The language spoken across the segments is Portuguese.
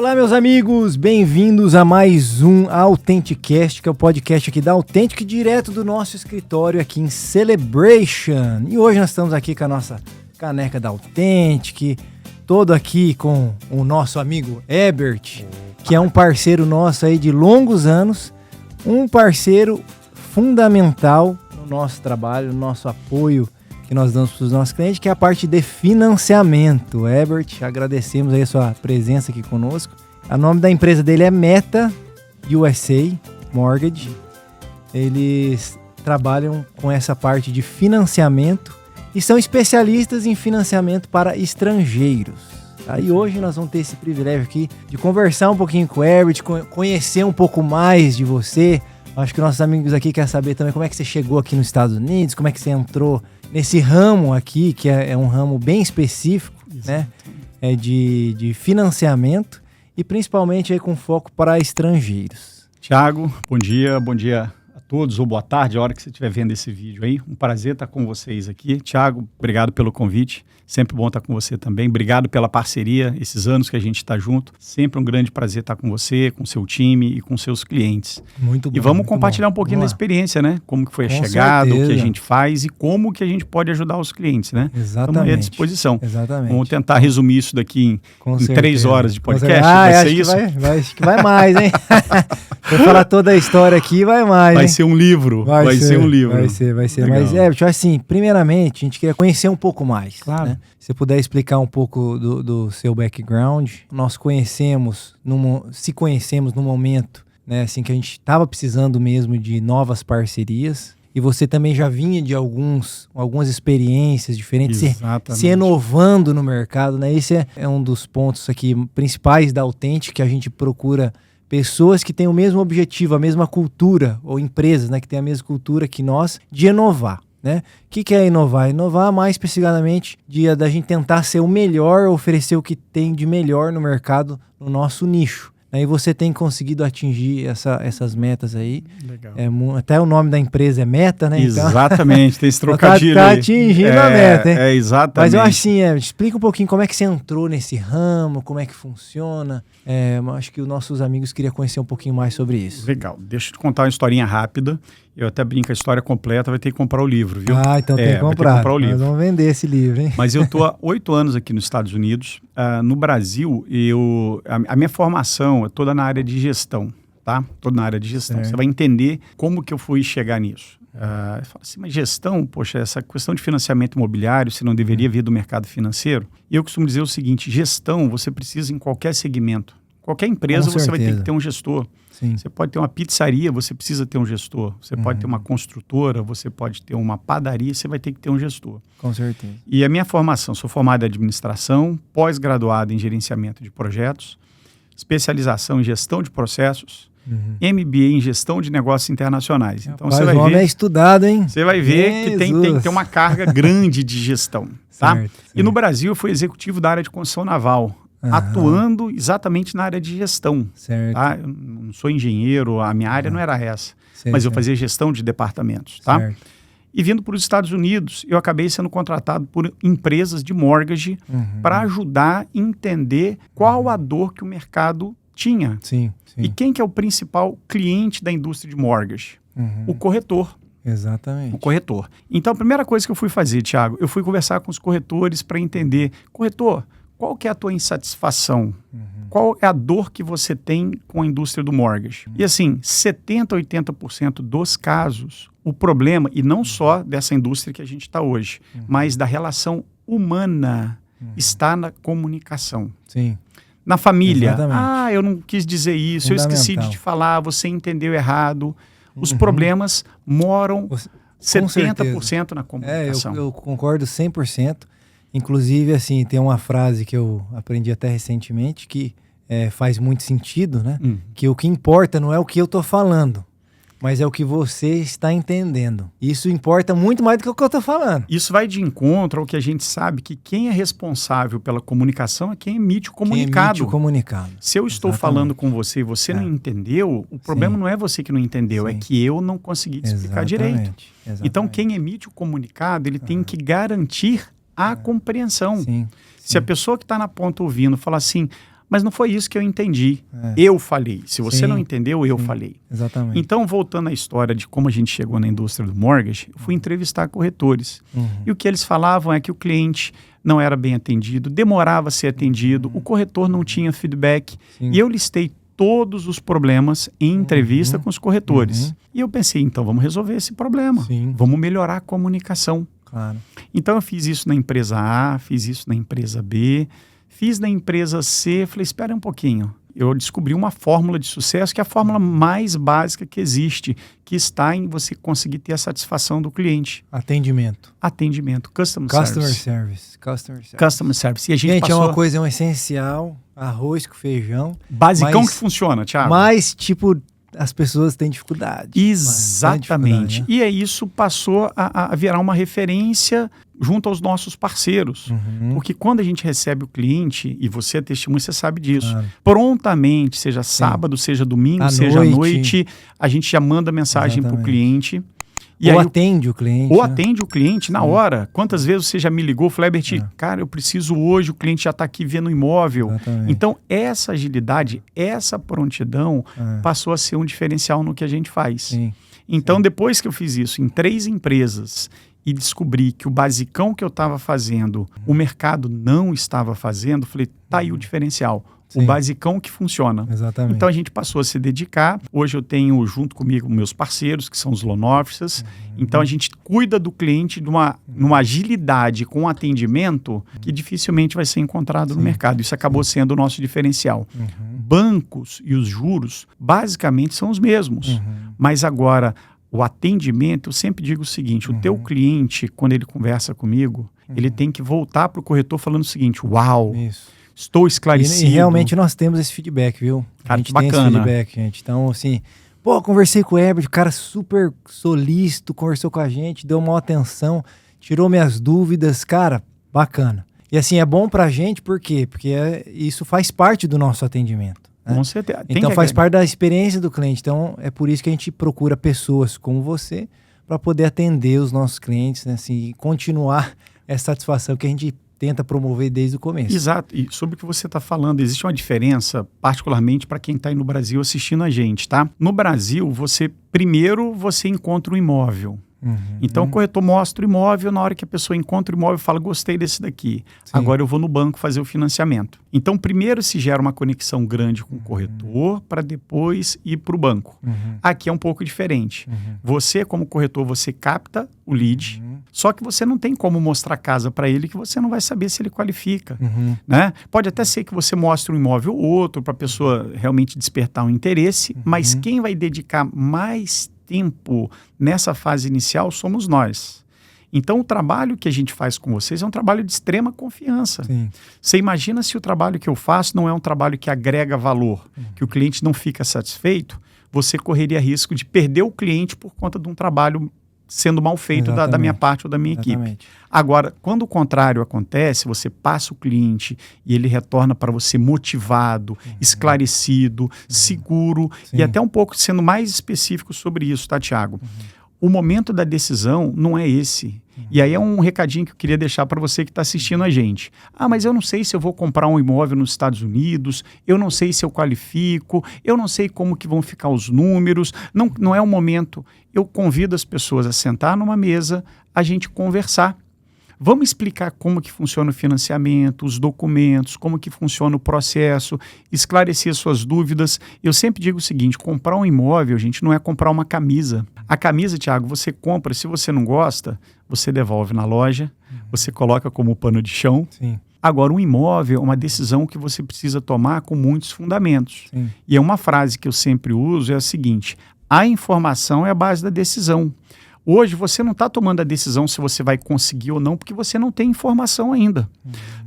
Olá, meus amigos, bem-vindos a mais um Authenticast, que é o podcast aqui da Authentic, direto do nosso escritório aqui em Celebration. E hoje nós estamos aqui com a nossa caneca da Authentic, todo aqui com o nosso amigo Herbert, que é um parceiro nosso aí de longos anos, um parceiro fundamental no nosso trabalho, no nosso apoio que nós damos para os nossos clientes, que é a parte de financiamento. Herbert, agradecemos aí a sua presença aqui conosco. O nome da empresa dele é Meta USA Mortgage. Eles trabalham com essa parte de financiamento e são especialistas em financiamento para estrangeiros. Aí hoje nós vamos ter esse privilégio aqui de conversar um pouquinho com o Herbert, conhecer um pouco mais de você. Acho que nossos amigos aqui querem saber também como é que você chegou aqui nos Estados Unidos, como é que você entrou nesse ramo aqui, que é um ramo bem específico, né? É de financiamento e principalmente aí com foco para estrangeiros. Tiago, bom dia a todos, ou boa tarde, a hora que você estiver vendo esse vídeo aí. Um prazer estar com vocês aqui. Tiago, obrigado pelo convite. Sempre bom estar com você também. Obrigado pela parceria, esses anos que a gente está junto. Sempre um grande prazer estar com você, com seu time e com seus clientes. Muito bom. E vamos compartilhar um pouquinho da experiência, né? Como que foi a chegada, o que a gente faz e como que a gente pode ajudar os clientes, né? Exatamente. Estamos à disposição. Exatamente. Vamos tentar resumir isso daqui em 3 horas de podcast. Vai ser isso? Acho que vai mais, hein? Vou falar toda a história aqui, vai mais, Vai hein? ser um livro. Vai ser um livro. Vai ser. Legal. Mas, Herbert, assim, primeiramente, a gente queria conhecer um pouco mais. Claro. Né? Se você puder explicar um pouco do seu background. Nós se conhecemos no momento, né, assim, que a gente estava precisando mesmo de novas parcerias. E você também já vinha de algumas experiências diferentes, se renovando no mercado, né? Esse é um dos pontos aqui principais da Authentic, que a gente procura pessoas que têm o mesmo objetivo, a mesma cultura, ou empresas, né, que têm a mesma cultura que nós, de inovar. Né? O que é inovar? Inovar mais especificamente da gente tentar ser o melhor, oferecer o que tem de melhor no mercado, no nosso nicho. Aí você tem conseguido atingir essas metas aí. Legal. Até o nome da empresa é Meta, né? Exatamente, tem esse trocadilho tá atingindo a meta, hein? Exatamente. Mas eu acho assim, explica um pouquinho como é que você entrou nesse ramo, como é que funciona. Acho que os nossos amigos queriam conhecer um pouquinho mais sobre isso. Legal. Deixa eu te contar uma historinha rápida. Eu até brinco, a história completa vai ter que comprar o livro, viu? Então tem que comprar. Vai ter que comprar o livro. Nós vamos vender esse livro, hein? Mas eu estou há 8 anos aqui nos Estados Unidos. No Brasil, a minha formação é toda na área de gestão, tá? Toda na área de gestão. Certo. Você vai entender como que eu fui chegar nisso. Eu falo assim, mas gestão, poxa, essa questão de financiamento imobiliário, você não deveria vir do mercado financeiro? E eu costumo dizer o seguinte, gestão você precisa em qualquer segmento. Qualquer empresa você vai ter que ter um gestor. Sim. Você pode ter uma pizzaria, você precisa ter um gestor. Você pode ter uma construtora, você pode ter uma padaria, você vai ter que ter um gestor. Com certeza. E a minha formação, sou formado em administração, pós-graduado em gerenciamento de projetos, especialização em gestão de processos, MBA em gestão de negócios internacionais. Então você vai ver, é estudado, hein? Você vai ver que tem que ter uma carga grande de gestão, tá? Certo. E no Brasil eu fui executivo da área de construção naval. Atuando exatamente na área de gestão. Certo. Tá? Eu não sou engenheiro, a minha área não era essa. Mas eu fazia gestão de departamentos. Tá? Certo. E vindo para os Estados Unidos, eu acabei sendo contratado por empresas de mortgage para ajudar a entender qual a dor que o mercado tinha. Sim. E quem que é o principal cliente da indústria de mortgage? O corretor. Exatamente. O corretor. Então, a primeira coisa que eu fui fazer, Tiago, eu fui conversar com os corretores para entender, corretor, qual que é a tua insatisfação? Qual é a dor que você tem com a indústria do mortgage? E assim, 70%, 80% dos casos, o problema, e não só dessa indústria que a gente está hoje, mas da relação humana, está na comunicação. Sim. Na família. Exatamente. Eu não quis dizer isso, eu esqueci de te falar, você entendeu errado. Os problemas moram 70% na comunicação. Eu concordo 100%. Inclusive, assim, tem uma frase que eu aprendi até recentemente que faz muito sentido, né? Que o que importa não é o que eu tô falando, mas é o que você está entendendo. Isso importa muito mais do que o que eu estou falando. Isso vai de encontro ao que a gente sabe que quem é responsável pela comunicação é quem emite o comunicado. Quem emite o comunicado. Se eu estou falando com você e você não entendeu, o problema não é você que não entendeu, é que eu não consegui te explicar direito. Então, quem emite o comunicado, ele tem que garantir a compreensão. Sim. Se a pessoa que está na ponta ouvindo fala assim, Mas não foi isso que eu entendi. Eu falei. Se você Sim, não entendeu, eu falei. Exatamente. Então, voltando à história de como a gente chegou na indústria do mortgage, eu fui entrevistar corretores. E o que eles falavam é que o cliente não era bem atendido, demorava a ser atendido, o corretor não tinha feedback. Sim. E eu listei todos os problemas em entrevista com os corretores. E eu pensei, então vamos resolver esse problema. Sim. Vamos melhorar a comunicação. Claro. Então eu fiz isso na empresa A, fiz isso na empresa B, fiz na empresa C, falei, espera um pouquinho. Eu descobri uma fórmula de sucesso que é a fórmula mais básica que existe, que está em você conseguir ter a satisfação do cliente. Atendimento. Customer Service. Customer Service. E a gente Gente, passou... é uma coisa essencial, arroz com feijão. Basicão mas, que funciona, Thiago. Mas, tipo, as pessoas têm dificuldade. Exatamente. Né? E aí isso passou a virar uma referência junto aos nossos parceiros. Porque quando a gente recebe o cliente, e você é testemunha, você sabe disso, prontamente, seja sábado, seja domingo, seja à noite, a gente já manda mensagem para o cliente. E ou aí, atende o cliente. Ou atende o cliente na hora. Quantas vezes você já me ligou, Flebert, cara, eu preciso hoje, o cliente já está aqui vendo o imóvel. Exatamente. Então, essa agilidade, essa prontidão passou a ser um diferencial no que a gente faz. Sim. Então, depois que eu fiz isso em 3 empresas e descobri que o basicão que eu estava fazendo, o mercado não estava fazendo, falei, tá aí o diferencial. O basicão que funciona. Exatamente. Então a gente passou a se dedicar. Hoje eu tenho junto comigo meus parceiros, que são os loan officers. Então a gente cuida do cliente numa agilidade com atendimento que dificilmente vai ser encontrado no mercado. Isso acabou sendo o nosso diferencial. Bancos e os juros basicamente são os mesmos. Mas agora o atendimento, eu sempre digo o seguinte, o teu cliente, quando ele conversa comigo, ele tem que voltar para o corretor falando o seguinte, uau, estou esclarecido. E realmente nós temos esse feedback, viu? A gente bacana. tem esse feedback, gente. Então, assim, conversei com o Herbert, o cara super solícito, conversou com a gente, deu maior atenção, tirou minhas dúvidas, cara, bacana. E assim, é bom pra gente, por quê? Porque isso faz parte do nosso atendimento. Né? Com certeza. Então faz parte da experiência do cliente. Então, é por isso que a gente procura pessoas como você para poder atender os nossos clientes, né? Assim, e continuar essa satisfação que a gente tenta promover desde o começo. Exato. E sobre o que você está falando, existe uma diferença, particularmente para quem está aí no Brasil assistindo a gente, tá? No Brasil, primeiro você encontra um imóvel. Então o corretor mostra o imóvel, na hora que a pessoa encontra o imóvel fala, gostei desse daqui, agora eu vou no banco fazer o financiamento. Então primeiro se gera uma conexão grande com o corretor para depois ir para o banco. Aqui é um pouco diferente. Você como corretor, você capta o lead, só que você não tem como mostrar a casa para ele que você não vai saber se ele qualifica. Né? Pode até ser que você mostre um imóvel ou outro para a pessoa realmente despertar um interesse, mas quem vai dedicar mais tempo nessa fase inicial somos nós. Então o trabalho que a gente faz com vocês é um trabalho de extrema confiança. Você imagina se o trabalho que eu faço não é um trabalho que agrega valor, que o cliente não fica satisfeito, você correria risco de perder o cliente por conta de um trabalho sendo mal feito da minha parte ou da minha equipe. Agora, quando o contrário acontece, você passa o cliente e ele retorna para você motivado, esclarecido, seguro e até um pouco sendo mais específico sobre isso, tá, Thiago? O momento da decisão não é esse. E aí é um recadinho que eu queria deixar para você que está assistindo a gente. Mas eu não sei se eu vou comprar um imóvel nos Estados Unidos, eu não sei se eu qualifico, eu não sei como que vão ficar os números, não é o momento. Eu convido as pessoas a sentar numa mesa, a gente conversar. Vamos explicar como que funciona o financiamento, os documentos, como que funciona o processo, esclarecer suas dúvidas. Eu sempre digo o seguinte, comprar um imóvel, gente, não é comprar uma camisa. A camisa, Thiago, você compra, se você não gosta, você devolve na loja, você coloca como pano de chão. Agora, um imóvel é uma decisão que você precisa tomar com muitos fundamentos. E é uma frase que eu sempre uso, é a seguinte, a informação é a base da decisão. Hoje você não está tomando a decisão se você vai conseguir ou não, porque você não tem informação ainda.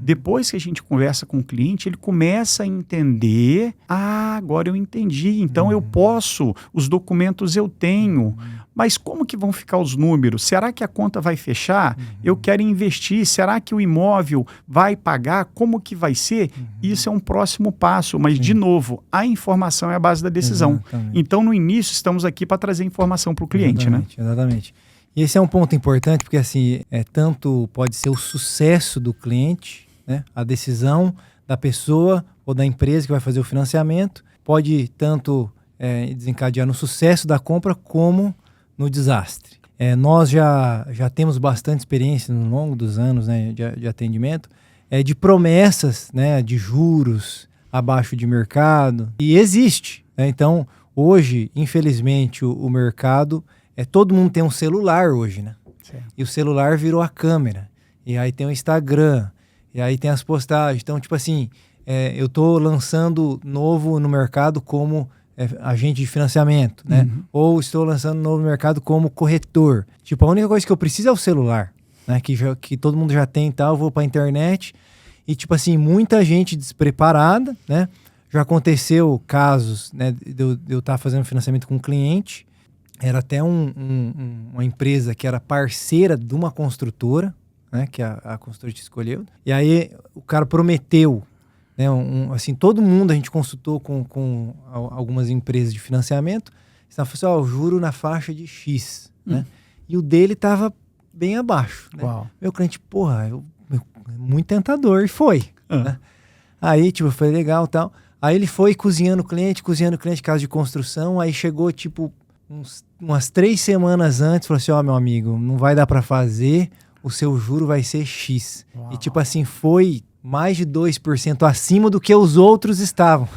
Depois que a gente conversa com o cliente, ele começa a entender, agora eu entendi, então eu posso, os documentos eu tenho, mas como que vão ficar os números? Será que a conta vai fechar? Eu quero investir, será que o imóvel vai pagar? Como que vai ser? Isso é um próximo passo, mas de novo, a informação é a base da decisão. Então no início estamos aqui para trazer informação para o cliente, né? Exatamente. E esse é um ponto importante, porque assim, tanto pode ser o sucesso do cliente, né? A decisão da pessoa ou da empresa que vai fazer o financiamento. Pode tanto desencadear no sucesso da compra como no desastre. Nós já temos bastante experiência no longo dos anos, né, de atendimento, de promessas, né, de juros abaixo de mercado. E existe, né? Então, hoje, infelizmente, o mercado... todo mundo tem um celular hoje, né? Certo. E o celular virou a câmera. E aí tem o Instagram. E aí tem as postagens. Então, tipo assim, eu tô lançando novo no mercado como agente de financiamento, né? Uhum. Ou estou lançando novo no mercado como corretor. Tipo, a única coisa que eu preciso é o celular, né? Que todo mundo já tem e tal. Eu vou pra internet. E, tipo assim, muita gente despreparada, né? Já aconteceu casos, né, de eu estar fazendo financiamento com um cliente. Era até uma empresa que era parceira de uma construtora, né, que a construtora te escolheu. E aí o cara prometeu, né, assim, todo mundo, a gente consultou com algumas empresas de financiamento. Estava falando assim, o juro na faixa de X, né? E o dele estava bem abaixo, né? Uau. Meu cliente, muito tentador, e foi. Né? Aí, tipo, foi legal e tal. Aí ele foi cozinhando cliente, caso de construção. Aí chegou, tipo, umas 3 semanas antes, falou assim, meu amigo, não vai dar para fazer, o seu juro vai ser X. Uau. E, tipo assim, foi mais de 2% acima do que os outros estavam.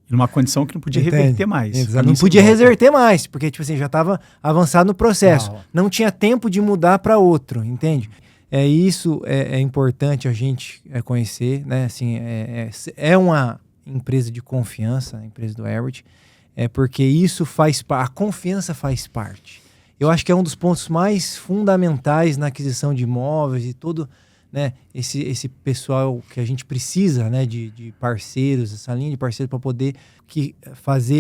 Numa condição que não podia reverter mais. Exato. Não podia reverter mais, porque, tipo assim, já estava avançado no processo. Uau. Não tinha tempo de mudar para outro, entende? Isso é importante a gente conhecer, né? Assim, é uma empresa de confiança, a empresa do Everett, porque isso a confiança faz parte. Eu acho que é um dos pontos mais fundamentais na aquisição de imóveis e todo, né, esse pessoal que a gente precisa, né, de parceiros, essa linha de parceiros para poder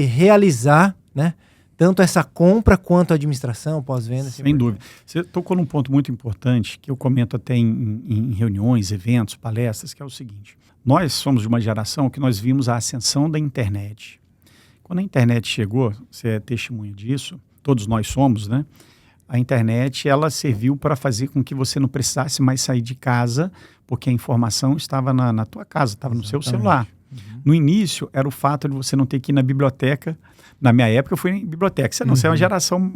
realizar, né, tanto essa compra quanto a administração, pós-venda. Sem dúvida. Você tocou num ponto muito importante, que eu comento até em reuniões, eventos, palestras, que é o seguinte. Nós somos de uma geração que nós vimos a ascensão da internet. Quando a internet chegou, você é testemunha disso, todos nós somos, né? A internet, ela serviu para fazer com que você não precisasse mais sair de casa, porque a informação estava na tua casa, estava no seu celular. Uhum. No início, era o fato de você não ter que ir na biblioteca. Na minha época, eu fui em biblioteca. Você é uma geração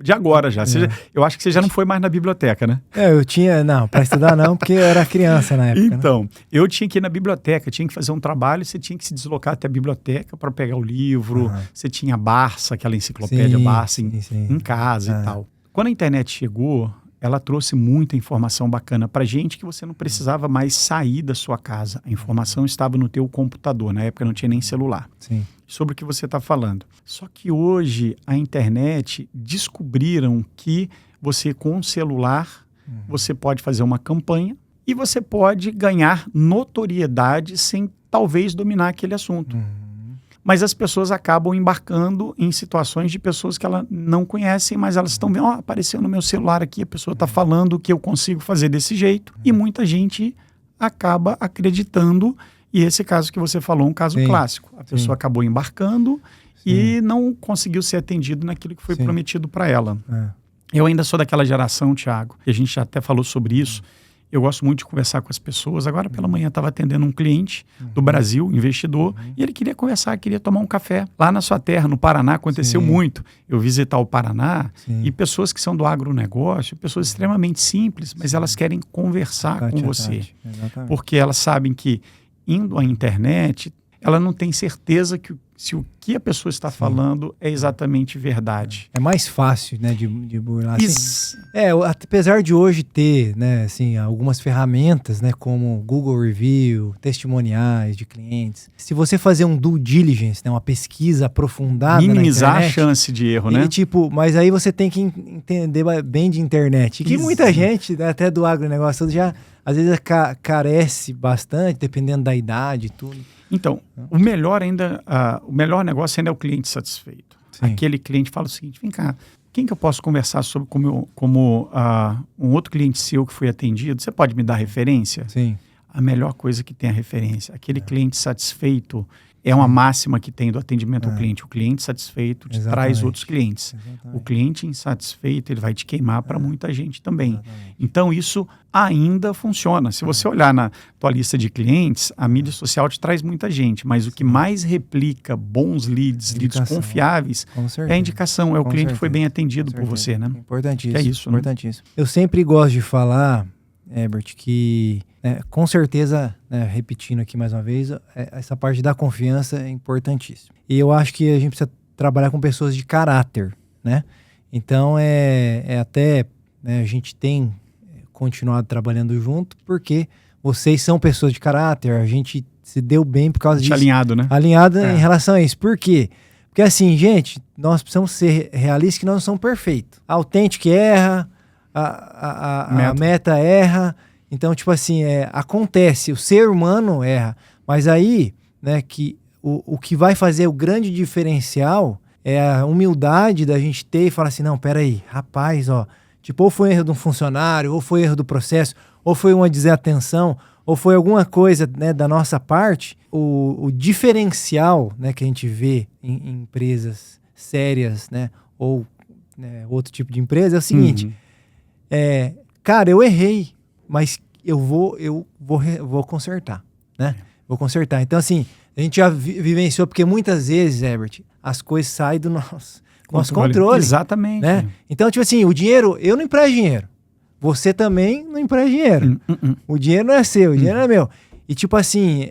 de agora já. Eu acho que você já não foi mais na biblioteca, né? Eu tinha, não, para estudar não, porque eu era criança na época. Então, eu tinha que ir na biblioteca, tinha que fazer um trabalho, você tinha que se deslocar até a biblioteca para pegar o livro, você tinha a Barça, aquela enciclopédia Barça em casa e tal. Quando a internet chegou, ela trouxe muita informação bacana para gente que você não precisava mais sair da sua casa. A informação estava no teu computador, na época não tinha nem celular. Sim. Sobre o que você está falando. Só que hoje a internet descobriram que você com o celular você pode fazer uma campanha e você pode ganhar notoriedade sem talvez dominar aquele assunto. Mas as pessoas acabam embarcando em situações de pessoas que ela não conhecem, mas elas estão vendo, apareceu no meu celular aqui, a pessoa está falando que eu consigo fazer desse jeito, e muita gente acaba acreditando, e esse caso que você falou é um caso clássico. A pessoa acabou embarcando e não conseguiu ser atendido naquilo que foi prometido para ela. Eu ainda sou daquela geração, Thiago, e a gente já até falou sobre isso. Eu gosto muito de conversar com as pessoas. Agora, pela manhã, estava atendendo um cliente do Brasil, investidor, e ele queria conversar, queria tomar um café. Lá na sua terra, no Paraná, aconteceu muito. Eu visitar o Paraná e pessoas que são do agronegócio, pessoas extremamente simples, mas elas querem conversar com você. Porque elas sabem que, indo à internet, ela não tem certeza que se o que a pessoa está falando é exatamente verdade. É mais fácil, né, de burlar. Assim, apesar de hoje ter, né, assim, algumas ferramentas, né, como Google Review, testimoniais de clientes. Se você fazer um due diligence, né, uma pesquisa aprofundada minimizar na internet, a chance de erro, né? Mas aí você tem que entender bem de internet. E que muita gente, né, até do agronegócio, já às vezes carece bastante, dependendo da idade e tudo. Então, o melhor negócio ainda é o cliente satisfeito. Aquele cliente fala o seguinte, vem cá, quem que eu posso conversar sobre como um outro cliente seu que foi atendido? Você pode me dar referência? Sim. a melhor coisa que tem a referência. Aquele cliente satisfeito é uma máxima que tem do atendimento ao cliente. O cliente satisfeito te traz outros clientes. O cliente insatisfeito, ele vai te queimar para muita gente também. Então, isso ainda funciona. Se você olhar na tua lista de clientes, a mídia social te traz muita gente, mas o que mais replica bons leads confiáveis, é a indicação, é o cliente que foi bem atendido por você, né? Importantíssimo. É isso, importantíssimo. Né? Eu sempre gosto de falar, Herbert, que com certeza, repetindo aqui mais uma vez, essa parte da confiança é importantíssima. E eu acho que a gente precisa trabalhar com pessoas de caráter, né? Então, até a gente tem continuado trabalhando junto porque vocês são pessoas de caráter, a gente se deu bem por causa disso. Alinhado, né? Alinhado em relação a isso. Por quê? Porque assim, gente, nós precisamos ser realistas que nós não somos perfeitos. A Authentic erra, a meta erra. Então, tipo assim, acontece, o ser humano erra. Mas aí, né, que o que vai fazer o grande diferencial é a humildade da gente ter e falar assim, não, peraí, rapaz, ó, tipo, ou foi erro de um funcionário, ou foi erro do processo, ou foi uma desatenção, ou foi alguma coisa, né, da nossa parte. O diferencial, né, que a gente vê em empresas sérias, né, ou outro tipo de empresa é o seguinte, cara, eu errei, mas eu vou consertar, né? Vou consertar. Então, assim, a gente já vivenciou, porque muitas vezes, Herbert, as coisas saem do nosso controle. Exatamente. Né? Então, tipo assim, o dinheiro, eu não empresto dinheiro. Você também não empresta dinheiro. O dinheiro não é seu, o dinheiro é meu. E, tipo assim,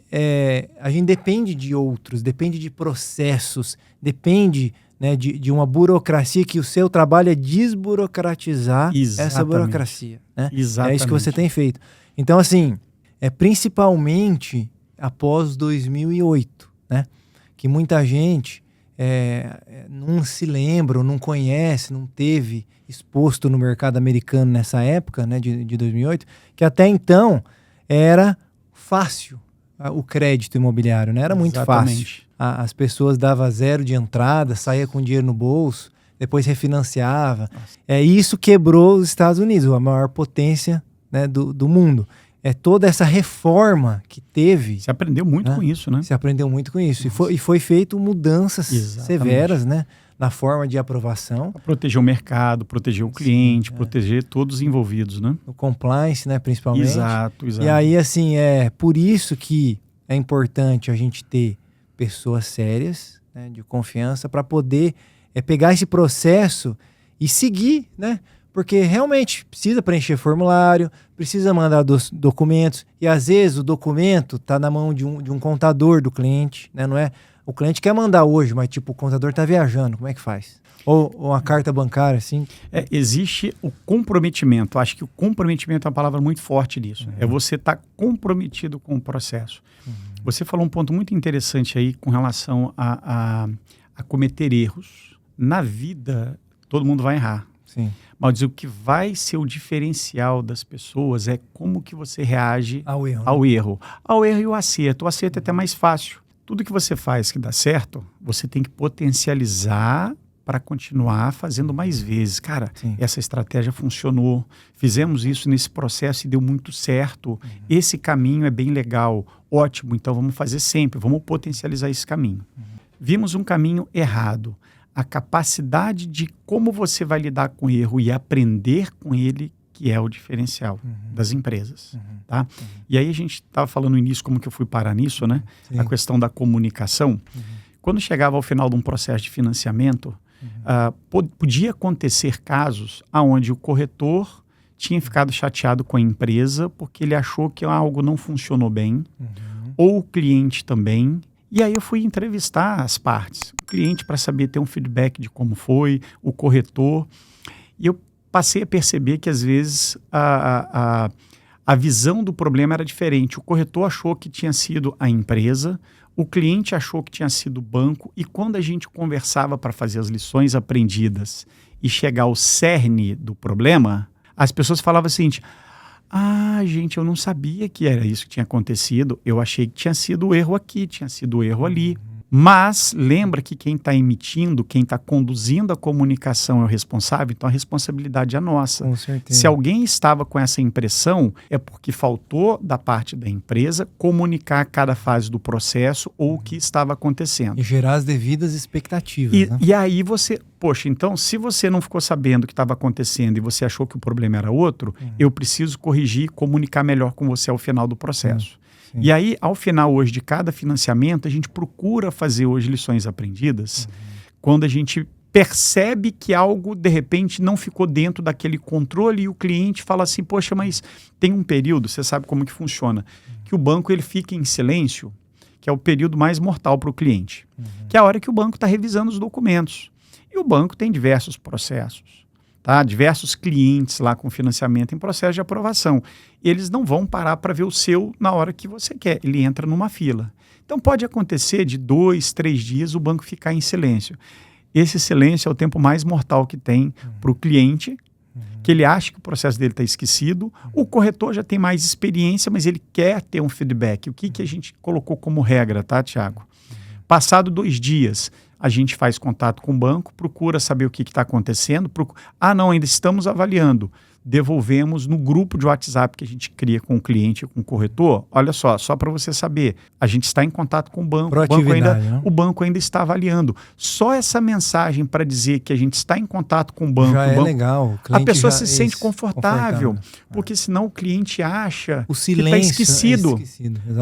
a gente depende de outros, depende de processos, depende, né, de uma burocracia, que o seu trabalho é desburocratizar essa burocracia. Né? Exatamente. É isso que você tem feito. Então, assim, principalmente após 2008, né? Que muita gente não se lembra, ou não conhece, não teve exposto no mercado americano nessa época, né, de 2008, que até então era fácil o crédito imobiliário, né? Era muito fácil. As pessoas davam zero de entrada, saía com dinheiro no bolso, depois refinanciava. Isso quebrou os Estados Unidos, a maior potência, né, do mundo. Toda essa reforma que teve... Se aprendeu muito com isso, né? Se aprendeu muito com isso. E foi feito mudanças severas, né, na forma de aprovação. Pra proteger o mercado, proteger o cliente, proteger todos os envolvidos, né? O compliance, né, principalmente. Exato. E aí, assim, por isso que é importante a gente ter pessoas sérias, né, de confiança, para poder pegar esse processo e seguir, né? Porque realmente precisa preencher formulário, precisa mandar documentos, e às vezes o documento está na mão de um contador do cliente, né? Não é, o cliente quer mandar hoje, mas tipo, o contador está viajando, como é que faz? Ou uma carta bancária, assim. Existe o comprometimento. Acho que o comprometimento é uma palavra muito forte nisso. É você estar comprometido com o processo. Você falou um ponto muito interessante aí com relação a cometer erros. Na vida, todo mundo vai errar. Sim. Mas o que vai ser o diferencial das pessoas é como que você reage ao erro. Ao erro e o acerto. O acerto é até mais fácil. Tudo que você faz que dá certo, você tem que potencializar para continuar fazendo mais vezes. Cara, essa estratégia funcionou. Fizemos isso nesse processo e deu muito certo. Esse caminho é bem legal. Ótimo, então vamos fazer sempre. Vamos potencializar esse caminho. Vimos um caminho errado. A capacidade de como você vai lidar com o erro e aprender com ele, que é o diferencial das empresas. Tá? E aí a gente estava falando no início como que eu fui parar nisso, né? A questão da comunicação. Quando chegava ao final de um processo de financiamento, podia acontecer casos onde o corretor tinha ficado chateado com a empresa porque ele achou que algo não funcionou bem, ou o cliente também. E aí eu fui entrevistar as partes, o cliente, para saber, ter um feedback de como foi, o corretor. E eu passei a perceber que às vezes a visão do problema era diferente. O corretor achou que tinha sido a empresa, o cliente achou que tinha sido o banco, e quando a gente conversava para fazer as lições aprendidas e chegar ao cerne do problema, as pessoas falavam o seguinte: gente, eu não sabia que era isso que tinha acontecido, eu achei que tinha sido o erro aqui, tinha sido o erro ali. Mas lembra que quem está emitindo, quem está conduzindo a comunicação é o responsável, então a responsabilidade é nossa. Com certeza. Se alguém estava com essa impressão, é porque faltou da parte da empresa comunicar cada fase do processo ou o que estava acontecendo. E gerar as devidas expectativas. Né? E aí você, poxa, então se você não ficou sabendo o que estava acontecendo e você achou que o problema era outro, eu preciso corrigir e comunicar melhor com você ao final do processo. Sim. E aí, ao final hoje de cada financiamento, a gente procura fazer hoje lições aprendidas quando a gente percebe que algo, de repente, não ficou dentro daquele controle e o cliente fala assim, poxa, mas tem um período, você sabe como que funciona, que o banco ele fica em silêncio, que é o período mais mortal para o cliente, que é a hora que o banco está revisando os documentos. E o banco tem diversos processos. Tá? Diversos clientes lá com financiamento em processo de aprovação. Eles não vão parar para ver o seu na hora que você quer. Ele entra numa fila. Então pode acontecer de 2, 3 dias o banco ficar em silêncio. Esse silêncio é o tempo mais mortal que tem para o cliente, que ele acha que o processo dele está esquecido. O corretor já tem mais experiência, mas ele quer ter um feedback. O que a gente colocou como regra, tá, Thiago? Passado 2 dias, a gente faz contato com o banco, procura saber o que está acontecendo. Não, ainda estamos avaliando. Devolvemos no grupo de WhatsApp que a gente cria com o cliente e com o corretor. Olha só para você saber, a gente está em contato com o banco. O banco ainda está avaliando. Só essa mensagem para dizer que a gente está em contato com o banco. Já é legal. A pessoa se sente confortável, porque senão o cliente acha o que está esquecido.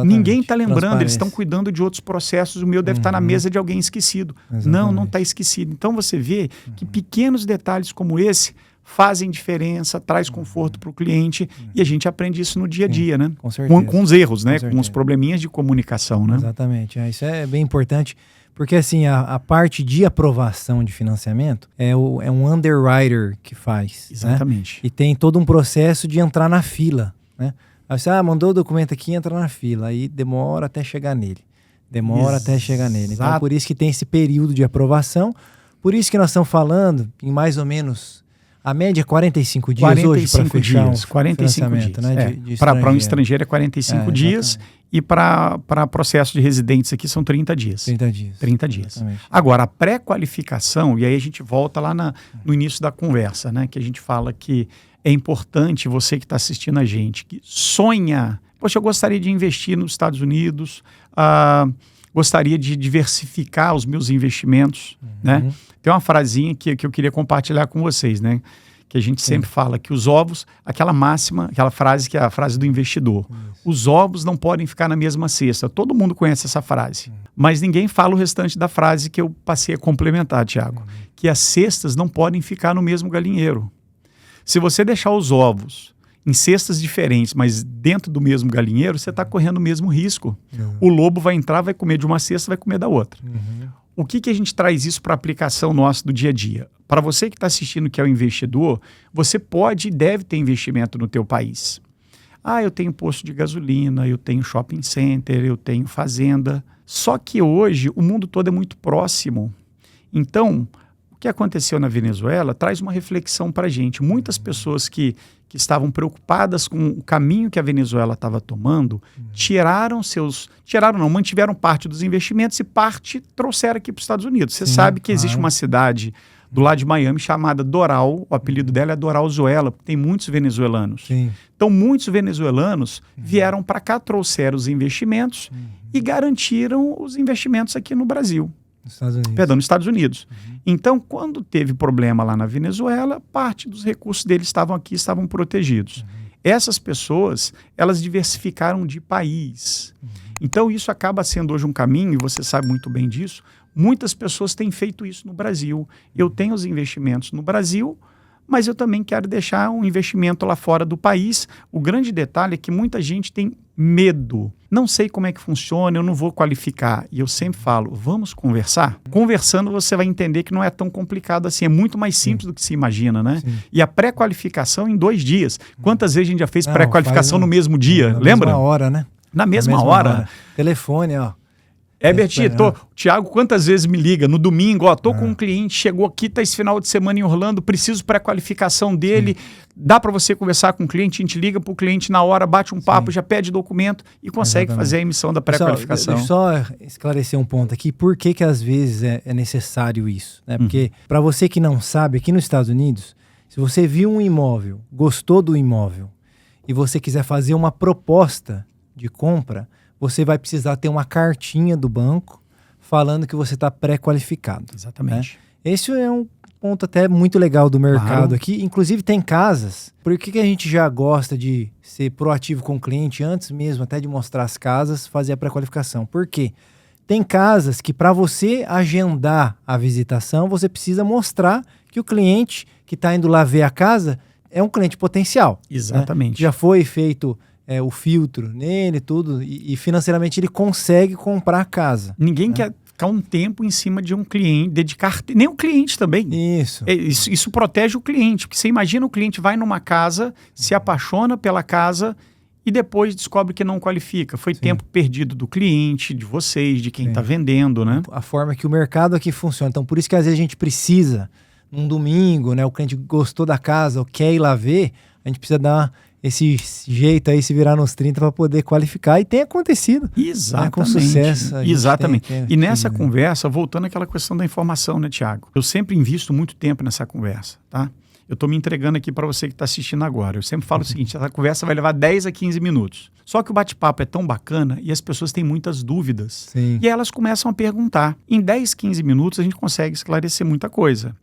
Ninguém está lembrando, eles estão cuidando de outros processos, o meu deve estar na mesa de alguém esquecido. Exatamente. Não está esquecido. Então você vê que pequenos detalhes como esse fazem diferença, traz conforto para o cliente e a gente aprende isso no dia a dia, né? Com certeza. Com os erros, né? Com os probleminhas de comunicação, né? Exatamente. Isso é bem importante, porque assim, a parte de aprovação de financiamento é um underwriter que faz. Exatamente. Né? E tem todo um processo de entrar na fila, né? Aí você, mandou o documento aqui, entra na fila, aí demora até chegar nele. Então, por isso que tem esse período de aprovação, por isso que nós estamos falando em mais ou menos... A média é 45 dias hoje para fechar um 45 dias. Né, para um estrangeiro é 45 dias e para processo de residentes aqui são 30 dias. 30 dias. Agora, a pré-qualificação, e aí a gente volta lá no início da conversa, né, que a gente fala que é importante você que está assistindo a gente, que sonha, poxa, eu gostaria de investir nos Estados Unidos, gostaria de diversificar os meus investimentos, né? Tem uma frasinha que eu queria compartilhar com vocês, né? Que a gente sempre fala que os ovos, aquela máxima, aquela frase que é a frase do investidor, os ovos não podem ficar na mesma cesta. Todo mundo conhece essa frase, mas ninguém fala o restante da frase que eu passei a complementar, Thiago, que as cestas não podem ficar no mesmo galinheiro. Se você deixar os ovos em cestas diferentes, mas dentro do mesmo galinheiro, você está correndo o mesmo risco. O lobo vai entrar, vai comer de uma cesta, vai comer da outra. O que a gente traz isso para a aplicação nossa do dia a dia? Para você que está assistindo, que é o investidor, você pode e deve ter investimento no teu país. Eu tenho posto de gasolina, eu tenho shopping center, eu tenho fazenda. Só que hoje o mundo todo é muito próximo. Então, o que aconteceu na Venezuela traz uma reflexão para a gente. Muitas pessoas que estavam preocupadas com o caminho que a Venezuela estava tomando, mantiveram parte dos investimentos e parte trouxeram aqui para os Estados Unidos. Você sabe que existe uma cidade do lado de Miami chamada Doral, o apelido dela é Doral Zoela, porque tem muitos venezuelanos. Então, muitos venezuelanos vieram para cá, trouxeram os investimentos e garantiram os investimentos aqui no Brasil. Nos Estados Unidos. Então, quando teve problema lá na Venezuela, parte dos recursos deles estavam aqui, estavam protegidos. Essas pessoas, elas diversificaram de país. Então, isso acaba sendo hoje um caminho, e você sabe muito bem disso, muitas pessoas têm feito isso no Brasil. Eu tenho os investimentos no Brasil, mas eu também quero deixar um investimento lá fora do país. O grande detalhe é que muita gente tem medo. Não sei como é que funciona, eu não vou qualificar. E eu sempre falo, vamos conversar? Conversando você vai entender que não é tão complicado assim, é muito mais simples do que se imagina, né? E a pré-qualificação em 2 dias. Quantas vezes a gente já fez pré-qualificação no mesmo dia? Lembra? Na mesma hora, né? Na mesma hora. Telefone, Herbert, o Thiago quantas vezes me liga no domingo, ó, tô com um cliente, chegou aqui, tá esse final de semana em Orlando, preciso pré-qualificação dele, dá para você conversar com o cliente, a gente liga pro cliente na hora, bate um papo, já pede documento e consegue fazer a emissão da pré-qualificação. Deixa eu só esclarecer um ponto aqui, por que às vezes é necessário isso, né? Porque para você que não sabe, aqui nos Estados Unidos, se você viu um imóvel, gostou do imóvel e você quiser fazer uma proposta de compra, você vai precisar ter uma cartinha do banco falando que você está pré-qualificado. Exatamente. Né? Esse é um ponto até muito legal do mercado aqui. Inclusive tem casas, por que a gente já gosta de ser proativo com o cliente antes mesmo até de mostrar as casas, fazer a pré-qualificação? Por quê? Tem casas que para você agendar a visitação, você precisa mostrar que o cliente que está indo lá ver a casa é um cliente potencial. Exatamente. Né? Já foi feito o filtro nele, tudo, e financeiramente ele consegue comprar a casa. Ninguém quer ficar um tempo em cima de um cliente, dedicar, nem o cliente também. Isso protege o cliente, porque você imagina o cliente vai numa casa, se apaixona pela casa e depois descobre que não qualifica. Foi tempo perdido do cliente, de vocês, de quem está vendendo, né? A forma que o mercado aqui funciona. Então, por isso que às vezes a gente precisa, num domingo, né, o cliente gostou da casa ou quer ir lá ver, a gente precisa dar esse jeito aí, se virar nos 30 para poder qualificar, e tem acontecido. Exatamente. Né, com sucesso. Exatamente. E nessa conversa, voltando àquela questão da informação, né, Thiago? Eu sempre invisto muito tempo nessa conversa, tá? Eu estou me entregando aqui para você que está assistindo agora. Eu sempre falo o seguinte, essa conversa vai levar 10 a 15 minutos. Só que o bate-papo é tão bacana e as pessoas têm muitas dúvidas. Sim. E elas começam a perguntar. Em 10, 15 minutos a gente consegue esclarecer muita coisa.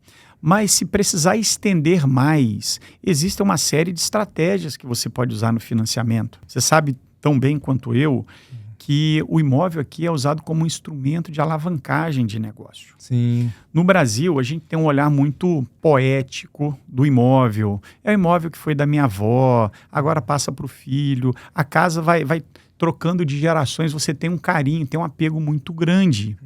Mas se precisar estender mais, existe uma série de estratégias que você pode usar no financiamento. Você sabe tão bem quanto eu que o imóvel aqui é usado como um instrumento de alavancagem de negócio. Sim. No Brasil, a gente tem um olhar muito poético do imóvel. É o imóvel que foi da minha avó, agora passa para o filho. A casa vai trocando de gerações, você tem um carinho, tem um apego muito grande.